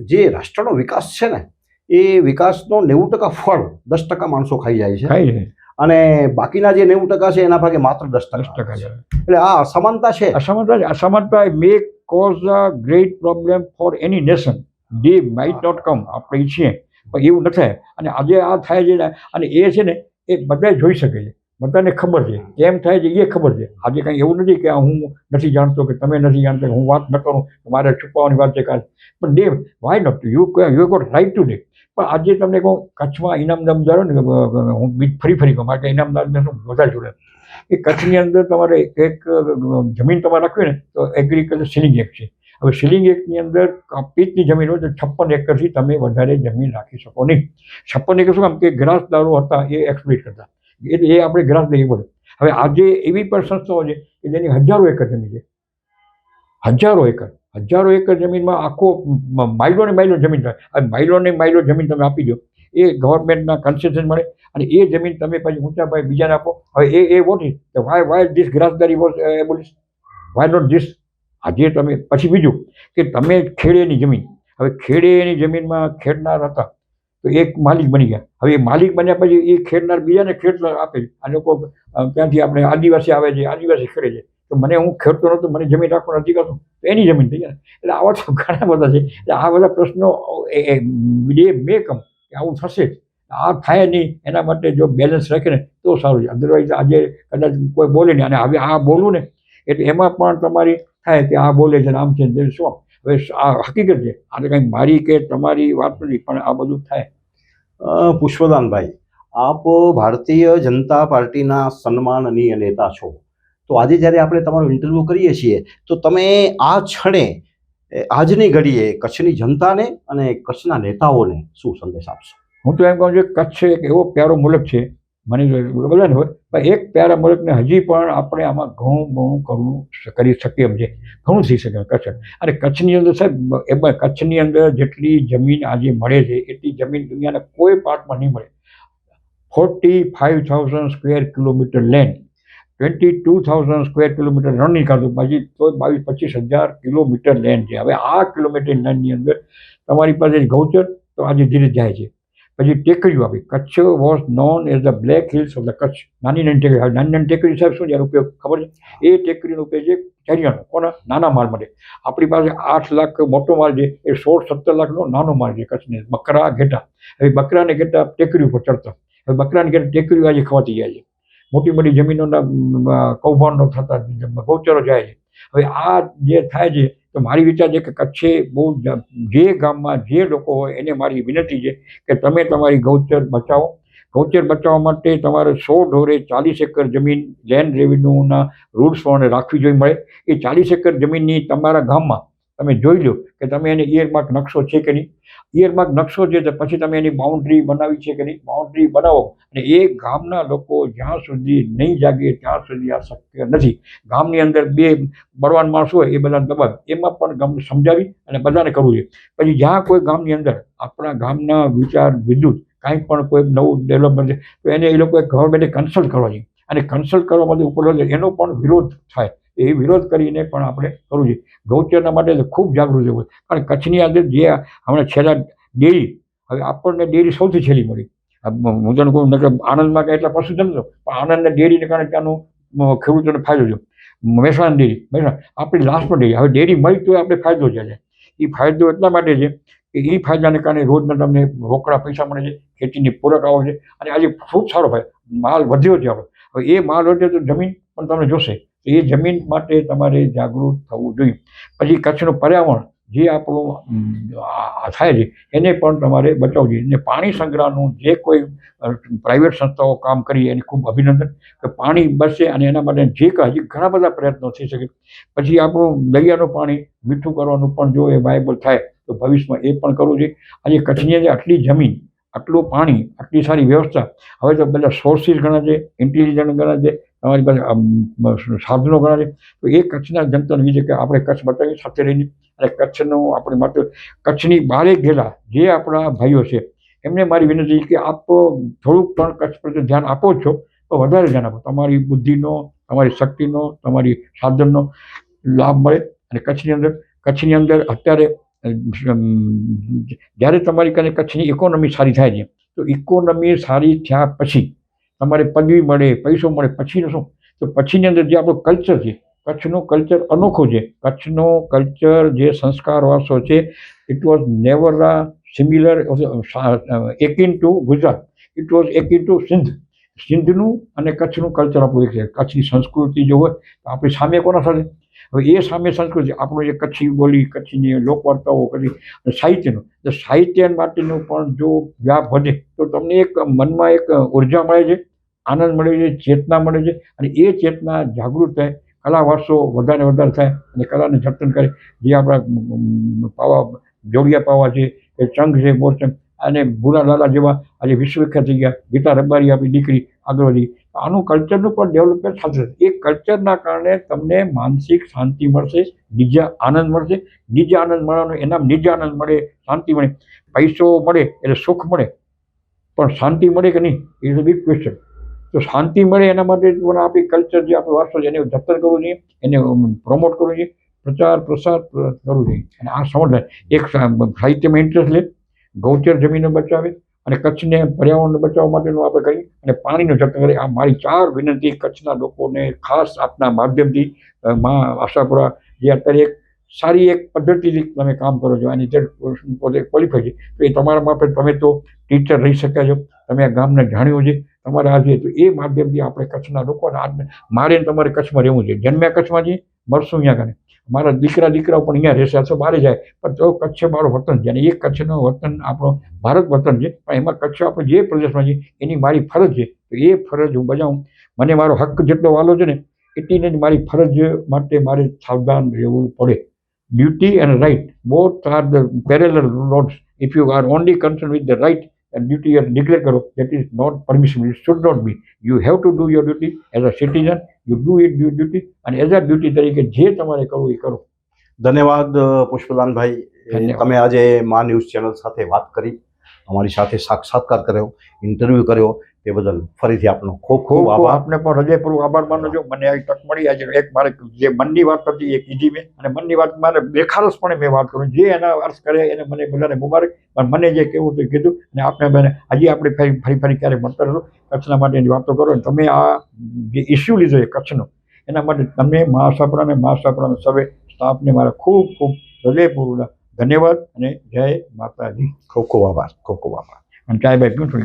જે રાષ્ટ્રનો વિકાસ છે ને એ વિકાસનો 90% ફળ 10% માણસો ખાઈ જાય છે અને બાકીના જે 90% છે એના ભાગે માત્ર 10% છે. એટલે આ અસમાનતા છે. અસમાનતા make cause a great problem for any nation. Day might not come આપણે ઈચ્છીએ પણ એવું ન થાય અને આજે આ થાય છે અને એ છે ને એ બધા જોઈ શકે છે. બધાને ખબર છે કેમ થાય છે એ ખબર છે. આજે કંઈ એવું નથી કે હું નથી જાણતો કે તમે નથી જાણતા હું વાત ન કરું મારે છુપાવવાની વાત છે કાંઈ પણ day why not you got right today. પણ આજે તમને કહું કચ્છમાં ઇનામદાર જાણો ને હું ફરી કહું માટે ઇનામદારને શું વધારે જોડે એ કચ્છની અંદર તમારે એક જમીન તમારે રાખવી ને તો એગ્રીકલ્ચર સીલિંગ એક્ટ છે. હવે સીલિંગ એક્ટની અંદર પીચની જમીન હોય તો 56 એકરથી તમે વધારે જમીન રાખી શકો નહીં. 56 એકર શું કામ કે ગ્રાસદારો હતા એ એક્સપ્લોઇટ કરતા એટલે એ આપણે ગ્રાસ દઈએ પડે. હવે આજે એવી પણ સંસ્થાઓ છે કે જેની 1000 એકર જમીન છે. 1000 એકર જમીનમાં આખો માઇલો ને માઇલો જમીન થાય. હવે માઇલો જમીન તમે આપી દો એ ગવર્મેન્ટના કન્સેશન મળે અને એ જમીન તમે પછી ઊંચા ભાઈ બીજાને આપો. હવે એ વોટ ઇઝ વાય ધીસ ગ્રાસદારી was abolish why not this. આજે તમે પછી બીજું કે તમે ખેડેની જમીન, હવે ખેડેની જમીનમાં ખેડનાર હતા તો એક માલિક બની ગયા. હવે એ માલિક બન્યા પછી એ ખેડનાર બીજાને ખેડ આપે છે. આ લોકો ત્યાંથી આપણે આદિવાસી આવે છે, આદિવાસી ખેડે છે, તો મને હું ખેડતો નહોતો, મને જમીન રાખવાનો નથી કરતો, તો એની જમીન થઈ જાય. એટલે આવા તો ઘણા બધા છે. એટલે આ બધા પ્રશ્નો મેં કમ કે આવું થશે, આ થાય નહીં, એના માટે જો બેલેન્સ રાખે ને તો સારું છે. અદરવાઇઝ આજે કદાચ કોઈ બોલે નહીં, અને હવે આ બોલું ને એટલે એમાં પણ તમારી થાય કે આ બોલે છે આમ છે ને શું. હવે આ હકીકત છે, આ કંઈ મારી કે તમારી વાત નથી, પણ આ બધું થાય. પુષ્પદાનભાઈ, આપ ભારતીય જનતા પાર્ટીના સન્માનનીય નેતા છો, તો આજે જ્યારે આપણે તમારો ઇન્ટરવ્યૂ કરીએ છીએ તો તમે આ ક્ષણે આજની ઘડીએ કચ્છની જનતાને અને કચ્છના નેતાઓને શું સંદેશ આપશો? હું તો એમ કહું છું કે કચ્છ એક એવો પ્યારો મુલક છે, મને બધાને હોય, પણ એક પ્યારા મુલકને હજી પણ આપણે આમાં ઘણું કરી શકીએ એમ છે, ઘણું થઈ શકે કચ્છ. અને કચ્છની અંદર સાહેબ, એમાં કચ્છની અંદર જેટલી જમીન આજે મળે છે એટલી જમીન દુનિયાના કોઈ પાર્ટમાં નહીં મળે. 45,000 square kilometre land, 22,000 square kilometre રણ નહીં કાઢું, પછી તો 22-25,000 કિલોમીટર લેન્ડ છે. હવે આ કિલોમીટર લેન્ડની અંદર તમારી પાસે ગૌચર તો આજે ધીરે જાય છે. પછી ટેકરીઓ આપી. Kutch was known as the black hills of the Kutch. નાની નાની ટેકરી. હવે નાની નાની ટેકરી સાહેબ શું છે એનો ઉપયોગ ખબર છે? એ ટેકરીનો ઉપયોગ છે ચરિયાનો, કોના? નાના માલ માટે. આપણી પાસે 8 લાખ મોટો માલ છે, એ 16-17 લાખનો નાનો માલ છે કચ્છની. બકરા ઘેટા. હવે બકરા ને ઘેટા ટેકરી ઉપર ચડતા. હવે બકરાની ઘેટા ટેકરીઓ આજે ખવાતી જાય છે. મોટી મોટી જમીનોના કૌભાંડો થતા, ગૌચરો જાય છે. હવે આ જે થાય છે તો મારી વિચાર છે કે કચ્છે બહુ જે ગામમાં જે લોકો હોય એને મારી વિનંતી છે કે તમે તમારી ગૌચર બચાવો. ગૌચર બચાવવા માટે તમારે 100 ઢોરે 40 એકર જમીન લેન્ડ રેવન્યુના રૂલ્સ પ્રમાણે રાખવી જોઈએ મળે. એ 40 એકર જમીનની તમારા ગામમાં તમે જોઈ લો કે તમે એને ઇયરમાર્ક નકશો છે કે નહીં. ઇયરમાર્ક નકશો છે તો પછી તમે એની બાઉન્ડ્રી બનાવી છે કે નહીં. બાઉન્ડ્રી બનાવો, અને એ ગામના લોકો જ્યાં સુધી નહીં જાગે ત્યાં સુધી આ શક્ય નથી. ગામની અંદર 2 બળવાન માણસો હોય એ બધાને દબાવે, એમાં પણ ગામને સમજાવી અને બધાને કરવું છે. પછી જ્યાં કોઈ ગામની અંદર આપણા ગામના વિચાર વિરુદ્ધ કાંઈ પણ કોઈ નવું ડેવલપમેન્ટ છે તો એને એ લોકોએ ગવર્મેન્ટે કન્સલ્ટ કરવા જોઈએ, અને કન્સલ્ટ કરવા માટે ઉપર એનો પણ વિરોધ થાય. એ વિરોધ કરીને પણ આપણે કરવું જોઈએ. ગૌચરના માટે ખૂબ જાગૃતિ હોય, કારણ કચ્છની અંદર જે હમણાં છેલ્લા ડેરી, હવે આપણને ડેરી સૌથી છેલ્લી મળી. હું તને કહું નકર આણંદમાં કાંઈ એટલા પશુ જમતો, પણ આણંદના ડેરીને કારણે ત્યાંનું ખેડૂતોને ફાયદો થયો. મહેસાણા ડેરી, આપણી લાસ્ટમાં ડેરી, હવે ડેરી મળી તો આપણે ફાયદો છે. એ ફાયદો એટલા માટે છે કે એ ફાયદાને કારણે રોજના તમને રોકડા પૈસા મળે છે, ખેતીની પૂરક આવે છે, અને આજે ખૂબ સારો ફાયદો, માલ વધ્યો છે આપણે. હવે એ માલ વધે તો જમીન પણ તમને જોશે, એ જમીન માટે તમારે જાગૃત થવું જોઈએ. પછી કચ્છનું પર્યાવરણ જે આપણું થાય છે એને પણ તમારે બચાવવું જોઈએ. અને પાણી સંગ્રહનું જે કોઈ પ્રાઇવેટ સંસ્થાઓ કામ કરી એને ખૂબ અભિનંદન, કે પાણી બચશે, અને એના માટે જે હજી ઘણા બધા પ્રયત્નો થઈ શકે. પછી આપણું દરિયાનું પાણી મીઠું કરવાનું પણ જો એ વાયબલ થાય તો ભવિષ્યમાં એ પણ કરવું જોઈએ. આજે કચ્છની અંદર આટલી જમીન, આટલું પાણી, આટલી સારી વ્યવસ્થા, હવે તો બધા સોર્સિસ ઘણા છે, ઇન્ટેલિજન્ટ ઘણા છે, તમારી પાસે સાધનો ઘણા છે. તો એ કચ્છના જનતાને વિશે કે આપણે કચ્છ બતાવીએ સાથે રહીને, અને કચ્છનું આપણે માટે કચ્છની બહારે ગયેલા જે આપણા ભાઈઓ છે એમને મારી વિનંતી કે આપ થોડુંક પણ કચ્છ પ્રત્યે ધ્યાન આપો જ છો તો વધારે ધ્યાન આપો. તમારી બુદ્ધિનો, તમારી શક્તિનો, તમારી સાધનનો લાભ મળે. અને કચ્છની અંદર અત્યારે જ્યારે તમારી કને કચ્છની ઇકોનોમી સારી થાય છે તો ઇકોનોમી સારી થયા પછી તમારે પદવી મળે, પૈસો મળે, પછીનું શું? તો પછીની અંદર જે આપણું કલ્ચર છે, કચ્છનું કલ્ચર અનોખું છે. કચ્છનો કલ્ચર જે સંસ્કાર વારસો છે, it was never similar akin to Gujarat, it was akin to Sindh. સિંધનું અને કચ્છનું કલ્ચર આપણું એક છે. કચ્છની સંસ્કૃતિ જો હોય તો આપણી સામે કોના સાથે? હવે એ સામે સંસ્કૃતિ આપણું જે કચ્છી બોલી, કચ્છની લોકવાર્તાઓ કરી, સાહિત્યનું, તો સાહિત્ય માટેનું પણ જો વ્યાપ વધે તો તમને એક મનમાં એક ઉર્જા મળે છે, આનંદ મળે છે, ચેતના મળે છે, અને એ ચેતના જાગૃત થાય, કલા વારસો વધારે વધારે થાય, અને કલાને જતન કરે. જે આપણા પાવા, જોડિયા પાવા છે, એ ચંગ છે, મોરચંગ, અને ભૂરા લાલા જેવા આજે વિશ્વવિખ્યાત થઈ ગયા. ગીતા રબારી આપણી દીકરી આગળ વધી. આનું કલ્ચરનું પણ ડેવલપમેન્ટ થશે. એ કલ્ચરના કારણે તમને માનસિક શાંતિ મળશે, નિજ આનંદ મળશે. નિજ આનંદ મળવાનું એનામ નિજ આનંદ મળે, શાંતિ મળે. પૈસો મળે એટલે સુખ મળે, પણ શાંતિ મળે કે નહીં ઇઝ અ બિગ ક્વેશ્ચન. તો શાંતિ મળે એના માટે પણ આપણી કલ્ચર જે આપણો વારસો છે એને જતન કરવું જોઈએ, એને પ્રમોટ કરવું જોઈએ. પ્રચાર પ્રસાર કરવું જોઈએ. અને આ સંવર્ધન એક સાહિત્યમાં ઇન્ટરેસ્ટ લે, ગૌચર જમીનો બચાવે અને કચ્છને પર્યાવરણને બચાવવા માટેનું આપણે કરીએ અને પાણીનું જતન કરીએ. આ મારી 4 વિનંતી કચ્છના લોકોને ખાસ આપના માધ્યમથી માં આશાપુરા જે અત્યારે એક સારી એક પદ્ધતિથી તમે કામ કરો છો અને જે પોતે ક્વોલિફાય છે, તો એ તમારા માટે તમે તો ટીચર રહી શક્યા છો, તમે આ ગામને જાણ્યું છે, તમારે આજે તો એ માધ્યમથી આપણે કચ્છના લોકોને આજને મારે ને તમારે કચ્છમાં રહેવું છે. જન્મ્યા કચ્છમાં છીએ, મરશું અહીંયા કને. મારા દીકરાઓ પણ અહીંયા રહેશે અથવા બહાર જાય, પણ તો કચ્છ મારું વતન છે અને એ કચ્છનો વતન આપણો ભારત વતન છે. પણ એમાં કચ્છ આપણે જે પ્રદેશમાં છે એની મારી ફરજ છે, તો એ ફરજ હું બજાવું. મને મારો હક જેટલો વાલો છે ને એટલી જ મારી ફરજ માટે મારે સાવધાન રહેવું પડે. Duty and right both are the parallel roads. If you are only concerned with the right and duty you neglect karo, that is not permissible. It should not be. You have to do your duty as a citizen. You do it your duty and as a duty તરીકે જે તમારે કરવું એ કરો. ધન્યવાદ પુષ્પદાનભાઈ. ધન્યવાદ. તમે આજે મા ન્યૂઝ ચેનલ સાથે વાત કરી, અમારી સાથે સાક્ષાત્કાર કર્યો, ઇન્ટરવ્યૂ કર્યો, તે બદલ ફરીથી આપનો ખૂબ ખૂબ ખૂબ આભાર. આપને પણ હૃદયપૂર્વક આભાર માનું છું. મને આવી તક મળી. આજે એક મારે જે મનની વાત હતી એ કીધી મેં, અને મનની વાત મારે બેખારસપણે મેં વાત કરું. જે એના અર્થ કરે એને મને બધાને મુબારક, પણ મને જે કહેવું હતું એ કીધું. અને આપણે મને હજી આપણે ફરી ક્યારેક મળતા રહો, કચ્છના માટેની વાતો કરો. અને તમે આ જે ઇસ્યુ લીધો છે કચ્છનો, એના માટે તમે મા આશાપુરાના સર્વે સ્ટાફને મારા ખૂબ ખૂબ હૃદયપૂર્વક ધન્યવાદ અને જય માતાજી. ખૂબ ખૂબ આભાર. ખૂબ ખૂબ આભાર. અને ચાય બાય પીવું થોડી.